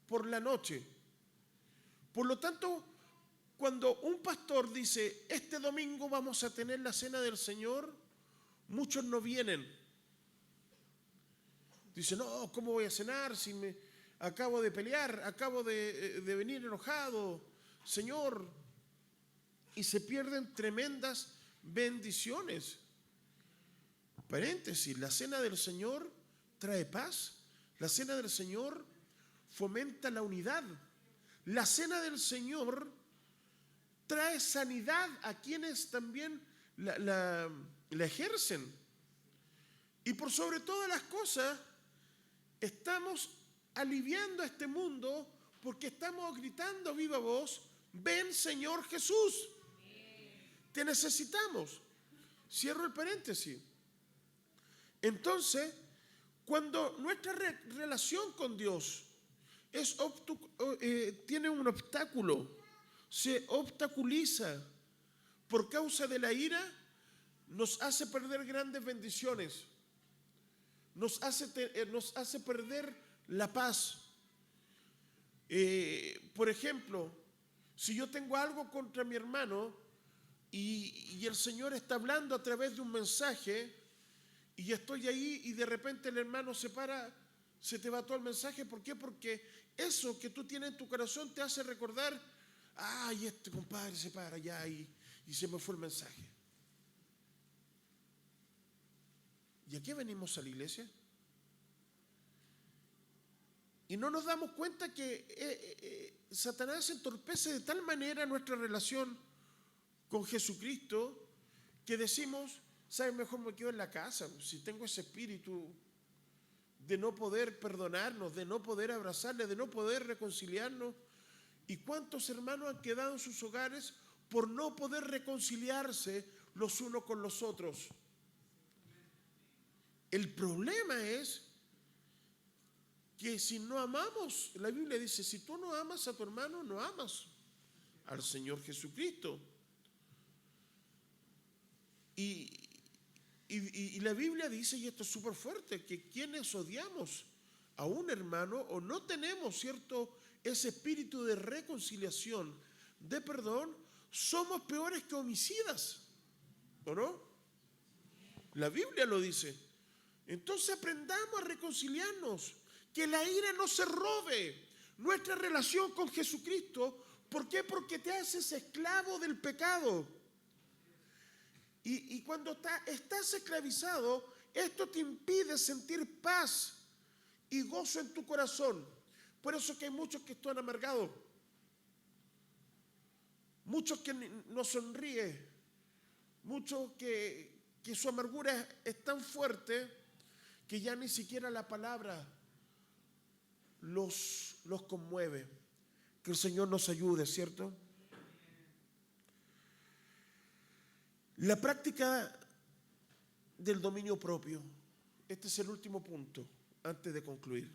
por la noche. Por lo tanto, cuando un pastor dice, este domingo vamos a tener la cena del Señor, muchos no vienen. Dicen, no, ¿cómo voy a cenar si me acabo de pelear, acabo de venir enojado, Señor? Y se pierden tremendas bendiciones. Paréntesis, la cena del Señor trae paz. La cena del Señor fomenta la unidad. La cena del Señor trae sanidad a quienes también la ejercen. Y por sobre todas las cosas, estamos aliviando a este mundo porque estamos gritando a viva voz, ven Señor Jesús, te necesitamos. Cierro el paréntesis. Entonces, cuando nuestra relación con Dios tiene un obstáculo, se obstaculiza por causa de la ira, nos hace perder grandes bendiciones, nos hace perder la paz. Por ejemplo, si yo tengo algo contra mi hermano y el Señor está hablando a través de un mensaje y estoy ahí y de repente el hermano se para, se te va todo el mensaje. ¿Por qué? Porque eso que tú tienes en tu corazón te hace recordar, ay, este compadre se para allá y se me fue el mensaje. ¿Y a qué venimos a la iglesia? Y no nos damos cuenta que Satanás entorpece de tal manera nuestra relación con Jesucristo que decimos, ¿sabes? Mejor me quedo en la casa. Si tengo ese espíritu de no poder perdonarnos, de no poder abrazarle, de no poder reconciliarnos. ¿Y cuántos hermanos han quedado en sus hogares por no poder reconciliarse los unos con los otros? El problema es que si no amamos, la Biblia dice, si tú no amas a tu hermano, no amas al Señor Jesucristo. Y la Biblia dice, y esto es súper fuerte, que quienes odiamos a un hermano o no tenemos, ¿cierto?, ese espíritu de reconciliación, de perdón, somos peores que homicidas, ¿o no? La Biblia lo dice. Entonces aprendamos a reconciliarnos, que la ira no se robe nuestra relación con Jesucristo. ¿Por qué? Porque te haces esclavo del pecado. Y cuando estás esclavizado, esto te impide sentir paz y gozo en tu corazón. Por eso que hay muchos que están amargados. muchos que no sonríe, muchos que su amargura es tan fuerte que ya ni siquiera la palabra los conmueve. Que el Señor nos ayude, ¿cierto? La práctica del dominio propio. Este es el último punto antes de concluir.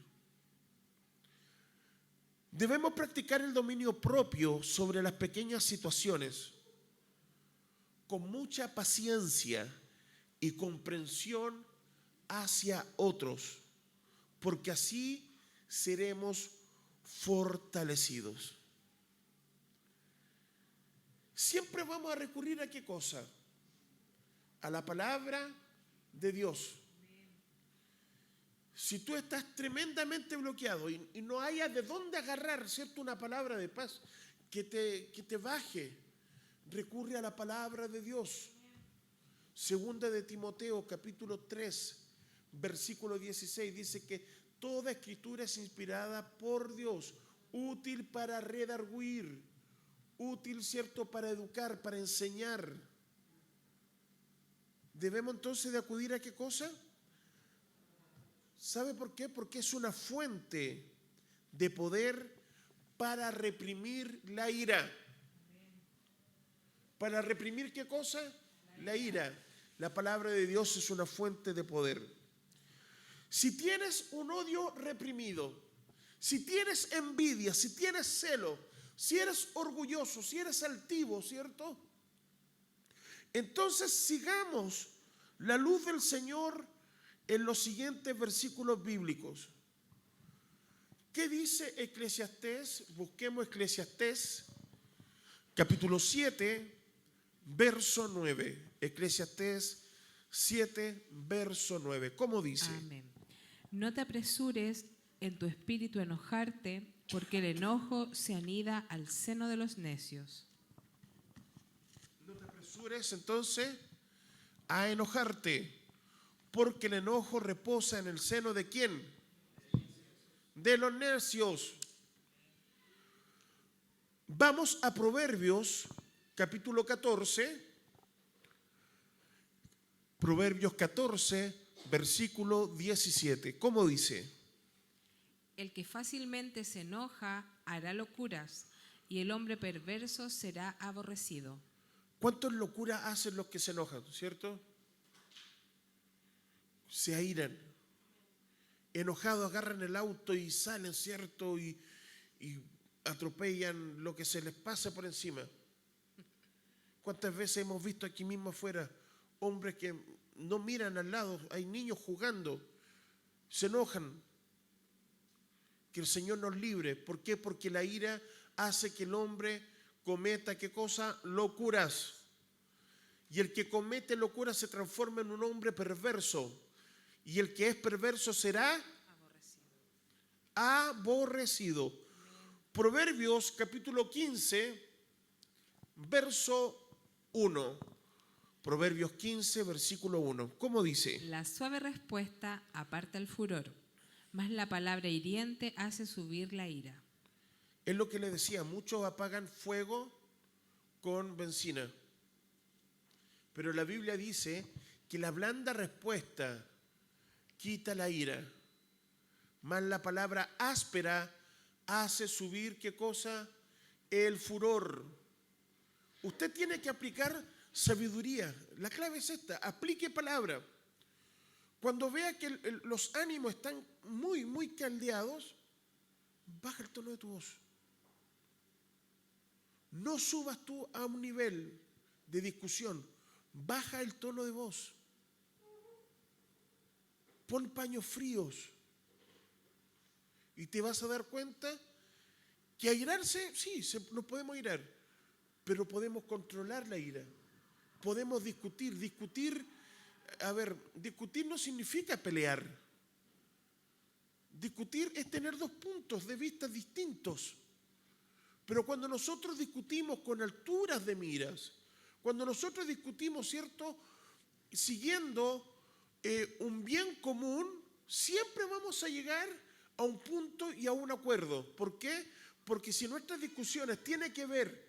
Debemos practicar el dominio propio sobre las pequeñas situaciones con mucha paciencia y comprensión hacia otros, porque así seremos fortalecidos. Siempre vamos a recurrir a ¿qué cosa? A la palabra de Dios. Si tú estás tremendamente bloqueado y no hayas de dónde agarrar, ¿cierto?, una palabra de paz que te baje, recurre a la palabra de Dios. Segunda de Timoteo, capítulo 3, versículo 16, dice que toda escritura es inspirada por Dios, útil para redarguir, útil, ¿cierto?, para educar, para enseñar. ¿Debemos entonces de acudir a qué cosa? ¿Sabe por qué? Porque es una fuente de poder para reprimir la ira. ¿Para reprimir qué cosa? La ira. La palabra de Dios es una fuente de poder. Si tienes un odio reprimido, si tienes envidia, si tienes celo, si eres orgulloso, si eres altivo, ¿cierto? Entonces sigamos la luz del Señor en los siguientes versículos bíblicos. ¿Qué dice Eclesiastés? Busquemos Eclesiastés, capítulo 7, verso 9. Eclesiastés 7, verso 9. ¿Cómo dice? Amén. No te apresures en tu espíritu a enojarte, porque el enojo se anida al seno de los necios. No te apresures entonces a enojarte, porque el enojo reposa en el seno ¿de quién? De los necios. Vamos a Proverbios, capítulo 14. Proverbios 14, versículo 17. ¿Cómo dice? El que fácilmente se enoja hará locuras, y el hombre perverso será aborrecido. ¿Cuántas locuras hacen los que se enojan, cierto? Se airan. Enojados agarran el auto y salen, ¿cierto? Y atropellan lo que se les pasa por encima. ¿Cuántas veces hemos visto aquí mismo afuera hombres que no miran al lado? Hay niños jugando, se enojan. Que el Señor nos libre. ¿Por qué? Porque la ira hace que el hombre cometa, ¿qué cosa? Locuras. Y el que comete locuras se transforma en un hombre perverso. Y el que es perverso será aborrecido. Proverbios capítulo 15, verso 1. Proverbios 15, versículo 1. ¿Cómo dice? La suave respuesta aparta el furor, mas la palabra hiriente hace subir la ira. Es lo que le decía, muchos apagan fuego con benzina. Pero la Biblia dice que la blanda respuesta quita la ira, mas la palabra áspera hace subir, ¿qué cosa? El furor. Usted tiene que aplicar sabiduría. La clave es esta, aplique palabra. Cuando vea que los ánimos están muy, muy caldeados, baja el tono de tu voz. No subas tú a un nivel de discusión, baja el tono de voz. Pon paños fríos y te vas a dar cuenta que airarse, sí, nos podemos airar, pero podemos controlar la ira. Podemos discutir. Discutir no significa pelear. Discutir es tener dos puntos de vista distintos. Pero cuando nosotros discutimos con alturas de miras, cuando nosotros discutimos, ¿cierto?, siguiendo un bien común, siempre vamos a llegar a un punto y a un acuerdo. ¿Por qué? Porque si nuestras discusiones tienen que ver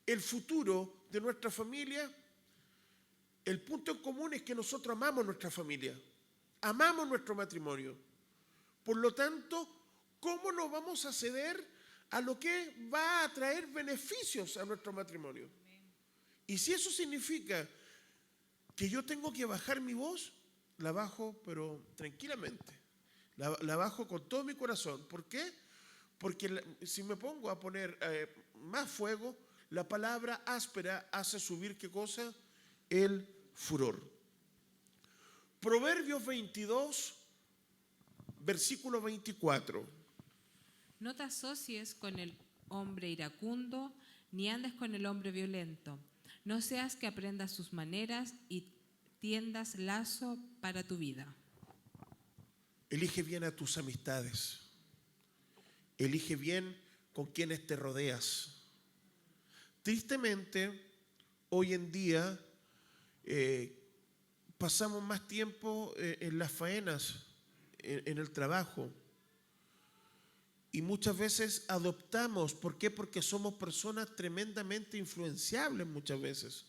el futuro de nuestra familia, el punto en común es que nosotros amamos nuestra familia, amamos nuestro matrimonio. Por lo tanto, ¿cómo no vamos a ceder a lo que va a traer beneficios a nuestro matrimonio? Y si eso significa que yo tengo que bajar mi voz, la bajo, pero tranquilamente. La bajo con todo mi corazón. ¿Por qué? Porque si me pongo a poner más fuego, la palabra áspera hace subir, ¿qué cosa? El furor. Proverbios 22, versículo 24. No te asocies con el hombre iracundo, ni andes con el hombre violento. No seas que aprendas sus maneras y tiendas lazo para tu vida. Elige bien a tus amistades. Elige bien con quienes te rodeas. Tristemente, hoy en día pasamos más tiempo en las faenas, en el trabajo. Y muchas veces adoptamos, ¿por qué? Porque somos personas tremendamente influenciables muchas veces.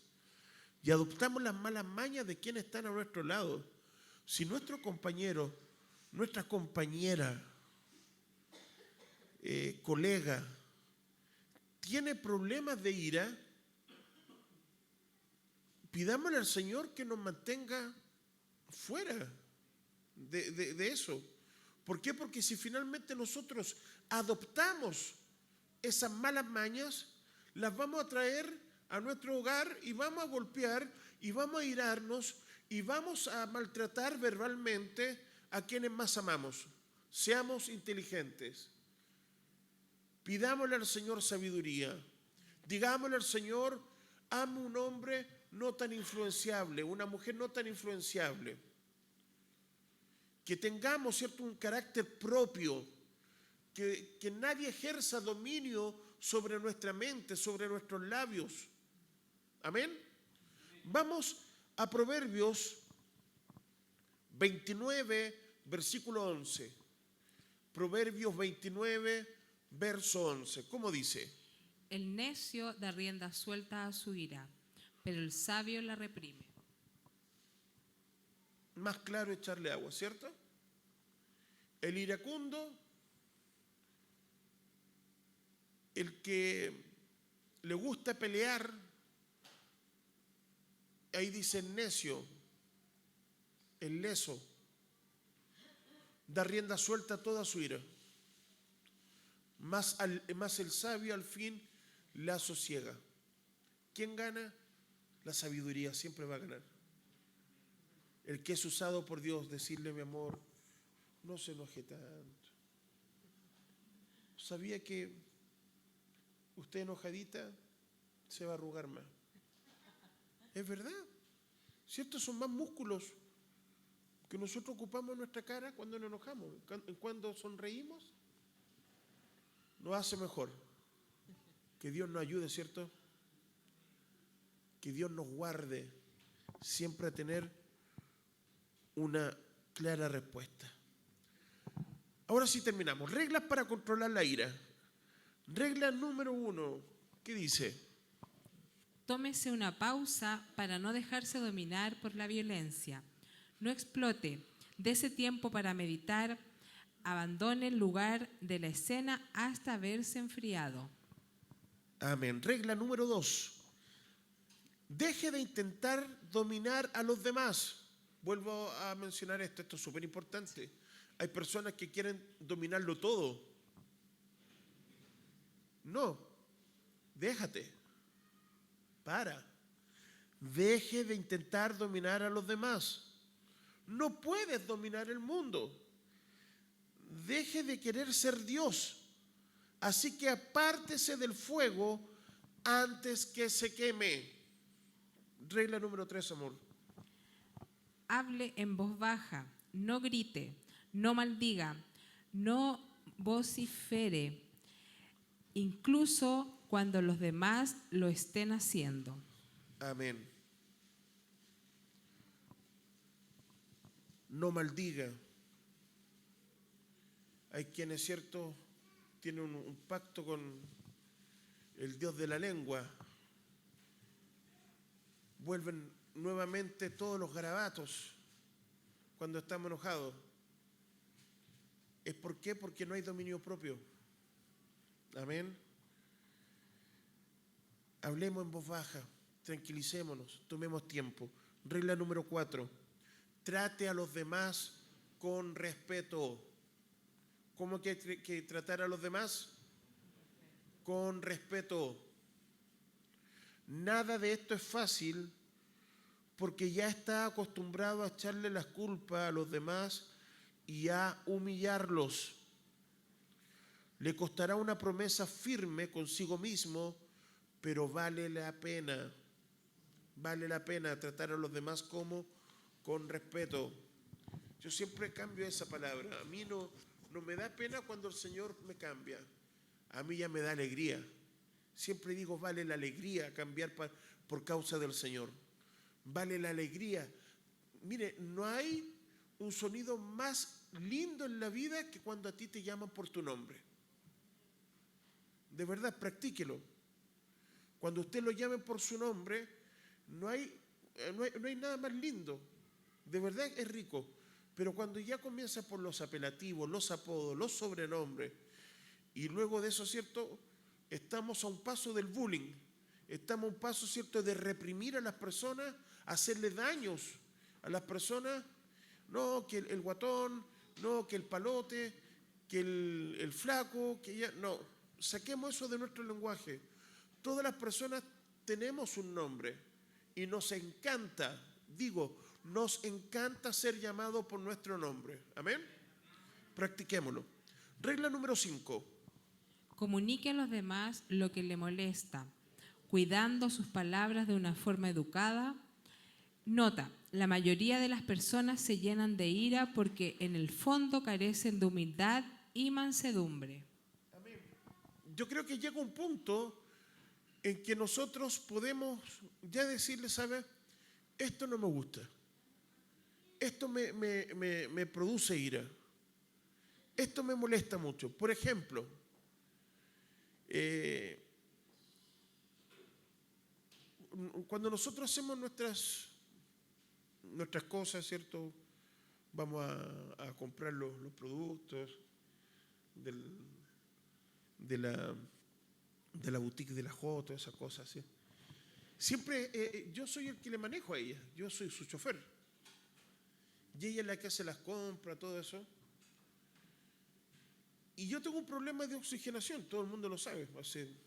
Y adoptamos las malas mañas de quienes están a nuestro lado. Si nuestro compañero, nuestra compañera, colega, tiene problemas de ira, pidámosle al Señor que nos mantenga fuera de eso. ¿Por qué? Porque si finalmente nosotros adoptamos esas malas mañas, las vamos a traer a nuestro hogar y vamos a golpear y vamos a irarnos y vamos a maltratar verbalmente a quienes más amamos. Seamos inteligentes. Pidámosle al Señor sabiduría. Digámosle al Señor, amo un hombre no tan influenciable, una mujer no tan influenciable. Que tengamos, ¿cierto?, un carácter propio, que nadie ejerza dominio sobre nuestra mente, sobre nuestros labios. Amén. Vamos a Proverbios 29, versículo 11. Proverbios 29, verso 11. ¿Cómo dice? El necio da rienda suelta a su ira, pero el sabio la reprime. Más claro echarle agua, ¿cierto? El iracundo, el que le gusta pelear, ahí dice el necio, el leso, da rienda suelta a toda su ira. Más el sabio al fin la sosiega. ¿Quién gana? La sabiduría siempre va a ganar. El que es usado por Dios, decirle, mi amor, no se enoje tanto. ¿Sabía que usted enojadita se va a arrugar más? Es verdad. ¿Cierto? Son más músculos que nosotros ocupamos en nuestra cara cuando nos enojamos. Cuando sonreímos, nos hace mejor. Que Dios nos ayude, ¿cierto? Que Dios nos guarde siempre a tener una clara respuesta. Ahora sí terminamos. Reglas para controlar la ira. Regla número 1. ¿Qué dice? Tómese una pausa para no dejarse dominar por la violencia. No explote. Dese tiempo para meditar. Abandone el lugar de la escena hasta haberse enfriado. Amén. Regla número 2. Deje de intentar dominar a los demás. Vuelvo a mencionar esto es súper importante. Hay personas que quieren dominarlo todo. No, déjate. Para. Deje de intentar dominar a los demás. No puedes dominar el mundo. Deje de querer ser Dios. Así que apártese del fuego antes que se queme. Regla número 3, amor. Hable en voz baja, no grite, no maldiga, no vocifere, incluso cuando los demás lo estén haciendo. Amén. No maldiga. Hay quienes, ¿cierto?, tienen un pacto con el Dios de la lengua vuelven nuevamente todos los garabatos cuando estamos enojados. ¿Es por qué? Porque no hay dominio propio. Amén. Hablemos en voz baja, tranquilicémonos, tomemos tiempo. Regla número 4. Trate a los demás con respeto. ¿Cómo que tratar a los demás? Con respeto. Nada de esto es fácil porque ya está acostumbrado a echarle las culpas a los demás y a humillarlos. Le costará una promesa firme consigo mismo, pero vale la pena. Vale la pena tratar a los demás como con respeto. Yo siempre cambio esa palabra. A mí no me da pena cuando el Señor me cambia. A mí ya me da alegría. Siempre digo, vale la alegría cambiar por causa del Señor. Vale la alegría. Mire, no hay un sonido más lindo en la vida que cuando a ti te llaman por tu nombre. De verdad, practíquelo. Cuando usted lo llame por su nombre, no hay nada más lindo. De verdad es rico. Pero cuando ya comienza por los apelativos, los apodos, los sobrenombres, y luego de eso, ¿cierto? Estamos a un paso del bullying. Estamos a un paso, ¿cierto?, de reprimir a las personas, hacerle daños a las personas. No, que el guatón, no, que el palote, que el flaco, que ya... No, saquemos eso de nuestro lenguaje. Todas las personas tenemos un nombre y nos encanta, nos encanta ser llamados por nuestro nombre. ¿Amén? Practiquémoslo. Regla número 5. Comunique a los demás lo que le molesta, cuidando sus palabras de una forma educada. Nota, la mayoría de las personas se llenan de ira porque en el fondo carecen de humildad y mansedumbre. Amén. Yo creo que llega un punto en que nosotros podemos ya decirle, ¿sabes? Esto no me gusta. Esto me produce ira. Esto me molesta mucho. Por ejemplo, cuando nosotros hacemos nuestras cosas, ¿cierto? Vamos a comprar los productos de la boutique de la Joto, esas cosas, ¿sí? Siempre yo soy el que le manejo a ella, yo soy su chofer. Y ella es la que hace las compras, todo eso. Y yo tengo un problema de oxigenación, todo el mundo lo sabe. Hace un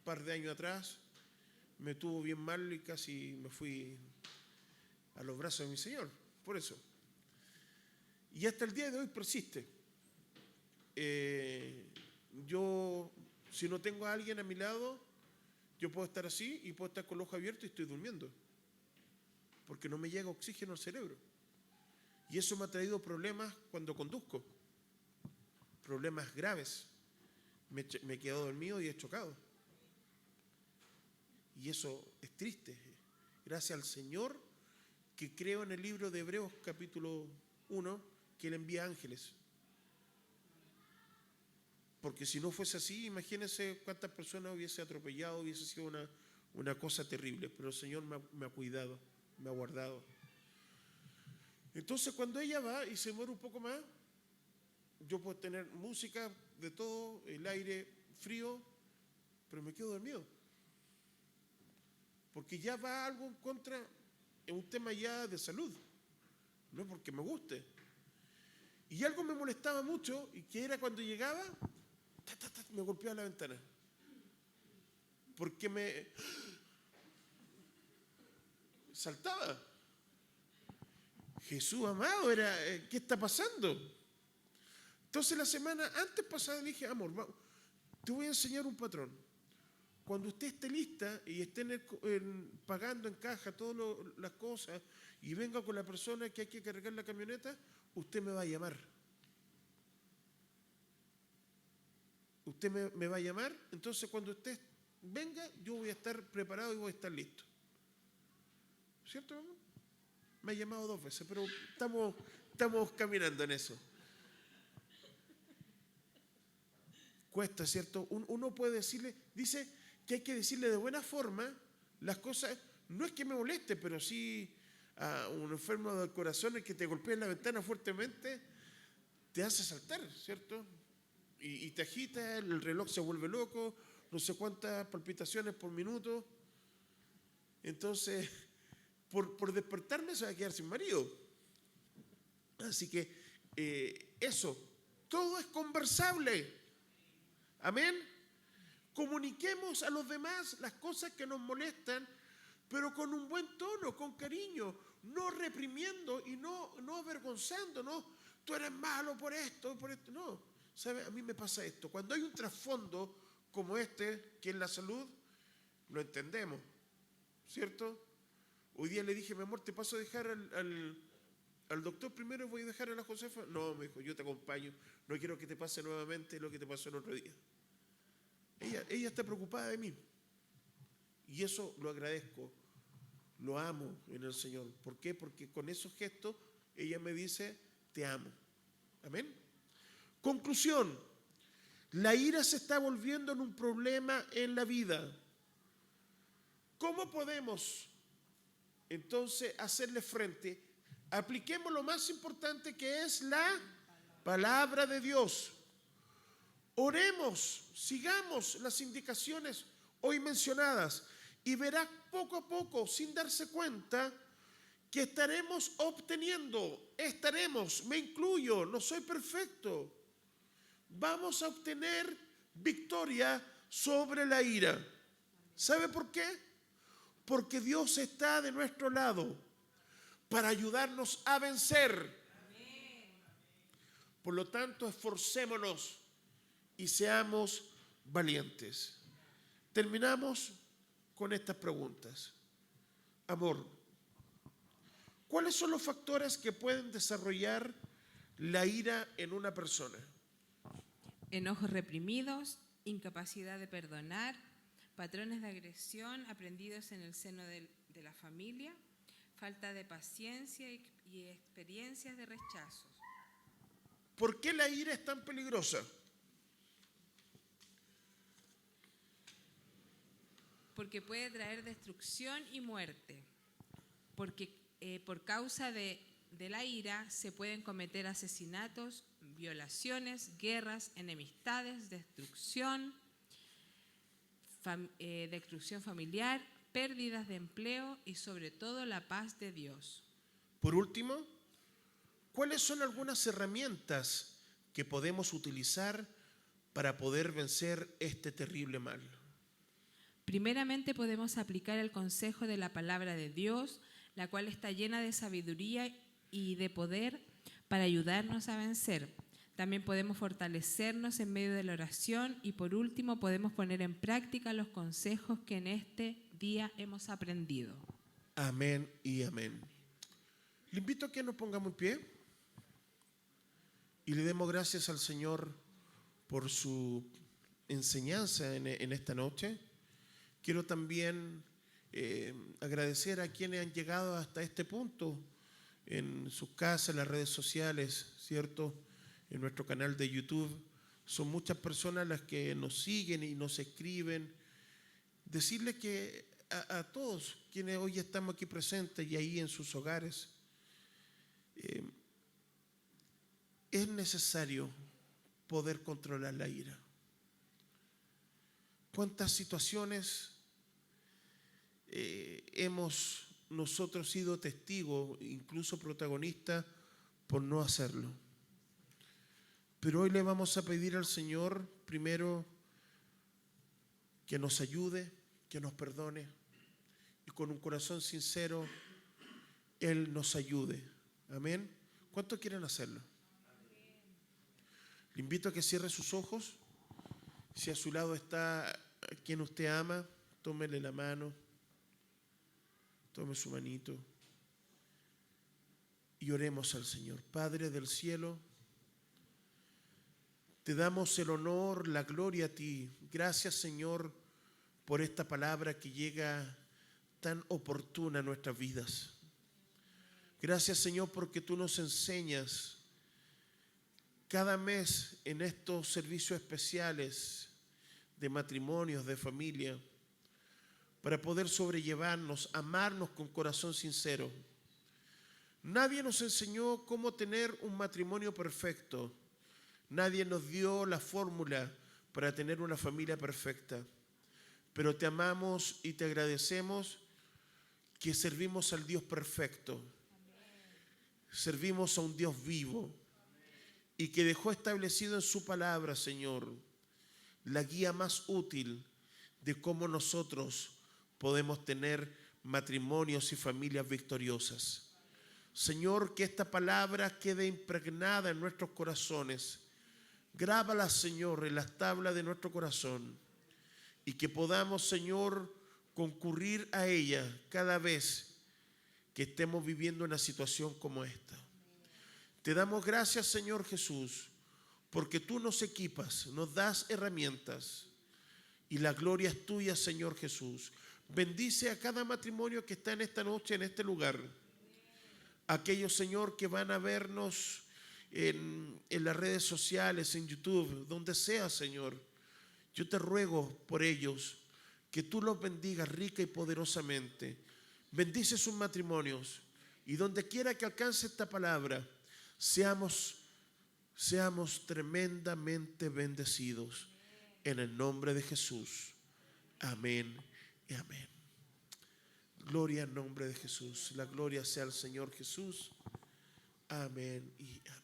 par de años atrás me tuvo bien mal y casi me fui a los brazos de mi Señor, por eso. Y hasta el día de hoy persiste. Yo, si no tengo a alguien a mi lado, yo puedo estar así y puedo estar con los ojos abiertos y estoy durmiendo, porque no me llega oxígeno al cerebro. Y eso me ha traído problemas cuando conduzco, problemas graves. Me he quedado dormido y he chocado. Y eso es triste. Gracias al Señor que creo en el libro de Hebreos capítulo 1, que Él envía ángeles. Porque si no fuese así, imagínense cuántas personas hubiese atropellado, hubiese sido una cosa terrible. Pero el Señor me ha cuidado, me ha guardado. Entonces cuando ella va y se muere un poco más, yo puedo tener música de todo, el aire frío, pero me quedo dormido. Porque ya va algo en contra, es un tema ya de salud, no porque me guste. Y algo me molestaba mucho, y que era cuando llegaba, me golpeaba la ventana. Porque me saltaba. Jesús amado, ¿qué está pasando? Entonces la semana antes pasada le dije, amor, te voy a enseñar un patrón. Cuando usted esté lista y esté pagando en caja todas las cosas y venga con la persona que hay que cargar la camioneta, usted me va a llamar. Usted me va a llamar, entonces cuando usted venga, yo voy a estar preparado y voy a estar listo. ¿Cierto, amor? Me ha llamado 2 veces, pero estamos caminando en eso. Cuesta, ¿cierto? Uno puede dice que hay que decirle de buena forma las cosas, no es que me moleste, pero sí a un enfermo del corazón el que te golpea en la ventana fuertemente, te hace saltar, ¿cierto? Y te agita, el reloj se vuelve loco, no sé cuántas palpitaciones por minuto. Entonces, por despertarme se va a quedar sin marido. Así que eso, todo es conversable. Amén. Comuniquemos a los demás las cosas que nos molestan, pero con un buen tono, con cariño, no reprimiendo y no avergonzando, no, tú eres malo por esto, no. ¿Sabe? A mí me pasa esto. Cuando hay un trasfondo como este, que es la salud, lo entendemos, ¿cierto? Hoy día le dije, mi amor, ¿te paso a dejar al doctor primero y voy a dejar a la Josefa? No, me dijo, yo te acompaño. No quiero que te pase nuevamente lo que te pasó el otro día. Ella está preocupada de mí. Y eso lo agradezco, lo amo en el Señor. ¿Por qué? Porque con esos gestos ella me dice, te amo. Amén. Conclusión, la ira se está volviendo en un problema en la vida. ¿Cómo podemos entonces hacerle frente? Apliquemos lo más importante, que es la palabra de Dios. Oremos, sigamos las indicaciones hoy mencionadas y verá poco a poco, sin darse cuenta, que me incluyo, no soy perfecto, vamos a obtener victoria sobre la ira. ¿Sabe por qué? Porque Dios está de nuestro lado para ayudarnos a vencer. Por lo tanto, esforcémonos y seamos valientes. Terminamos con estas preguntas. Amor, ¿cuáles son los factores que pueden desarrollar la ira en una persona? Enojos reprimidos, incapacidad de perdonar, patrones de agresión aprendidos en el seno de la familia, falta de paciencia y experiencias de rechazos. ¿Por qué la ira es tan peligrosa? Porque puede traer destrucción y muerte. Porque por causa de la ira se pueden cometer asesinatos, violaciones, guerras, enemistades, destrucción familiar, pérdidas de empleo y sobre todo la paz de Dios. Por último, ¿cuáles son algunas herramientas que podemos utilizar para poder vencer este terrible mal? Primeramente podemos aplicar el consejo de la palabra de Dios, la cual está llena de sabiduría y de poder para ayudarnos a vencer. También podemos fortalecernos en medio de la oración y por último podemos poner en práctica los consejos que en este día hemos aprendido. Amén y amén. Le invito a que nos pongamos en pie y le demos gracias al Señor por su enseñanza en esta noche. Quiero también agradecer a quienes han llegado hasta este punto en sus casas, en las redes sociales, ¿cierto? En nuestro canal de YouTube. Son muchas personas las que nos siguen y nos escriben. Decirles que a todos quienes hoy estamos aquí presentes y ahí en sus hogares, es necesario poder controlar la ira. ¿Cuántas situaciones hemos nosotros sido testigos, incluso protagonistas, por no hacerlo? Pero hoy le vamos a pedir al Señor, primero, que nos ayude, que nos perdone, y con un corazón sincero, Él nos ayude. Amén. ¿Cuántos quieren hacerlo? Le invito a que cierre sus ojos. Si a su lado está quien usted ama, tómele la mano, tome su manito y oremos al Señor. Padre del cielo, te damos el honor, la gloria a ti. Gracias, Señor, por esta palabra que llega tan oportuna a nuestras vidas. Gracias, Señor, porque tú nos enseñas cada mes en estos servicios especiales de matrimonios, de familia, para poder sobrellevarnos, amarnos con corazón sincero. Nadie nos enseñó cómo tener un matrimonio perfecto. Nadie nos dio la fórmula para tener una familia perfecta. Pero te amamos y te agradecemos que servimos al Dios perfecto. Servimos a un Dios vivo y que dejó establecido en su palabra, Señor, la guía más útil de cómo nosotros podemos tener matrimonios y familias victoriosas. Señor, que esta palabra quede impregnada en nuestros corazones. Grábala, Señor, en las tablas de nuestro corazón y que podamos, Señor, concurrir a ella cada vez que estemos viviendo una situación como esta. Te damos gracias, Señor Jesús, porque tú nos equipas, nos das herramientas y la gloria es tuya, Señor Jesús. Bendice a cada matrimonio que está en esta noche, en este lugar. Aquellos, Señor, que van a vernos en las redes sociales, en YouTube, donde sea, Señor. Yo te ruego por ellos que tú los bendigas rica y poderosamente. Bendice sus matrimonios y donde quiera que alcance esta palabra, seamos tremendamente bendecidos en el nombre de Jesús. Amén y amén. Gloria al nombre de Jesús. La gloria sea al Señor Jesús. Amén y amén.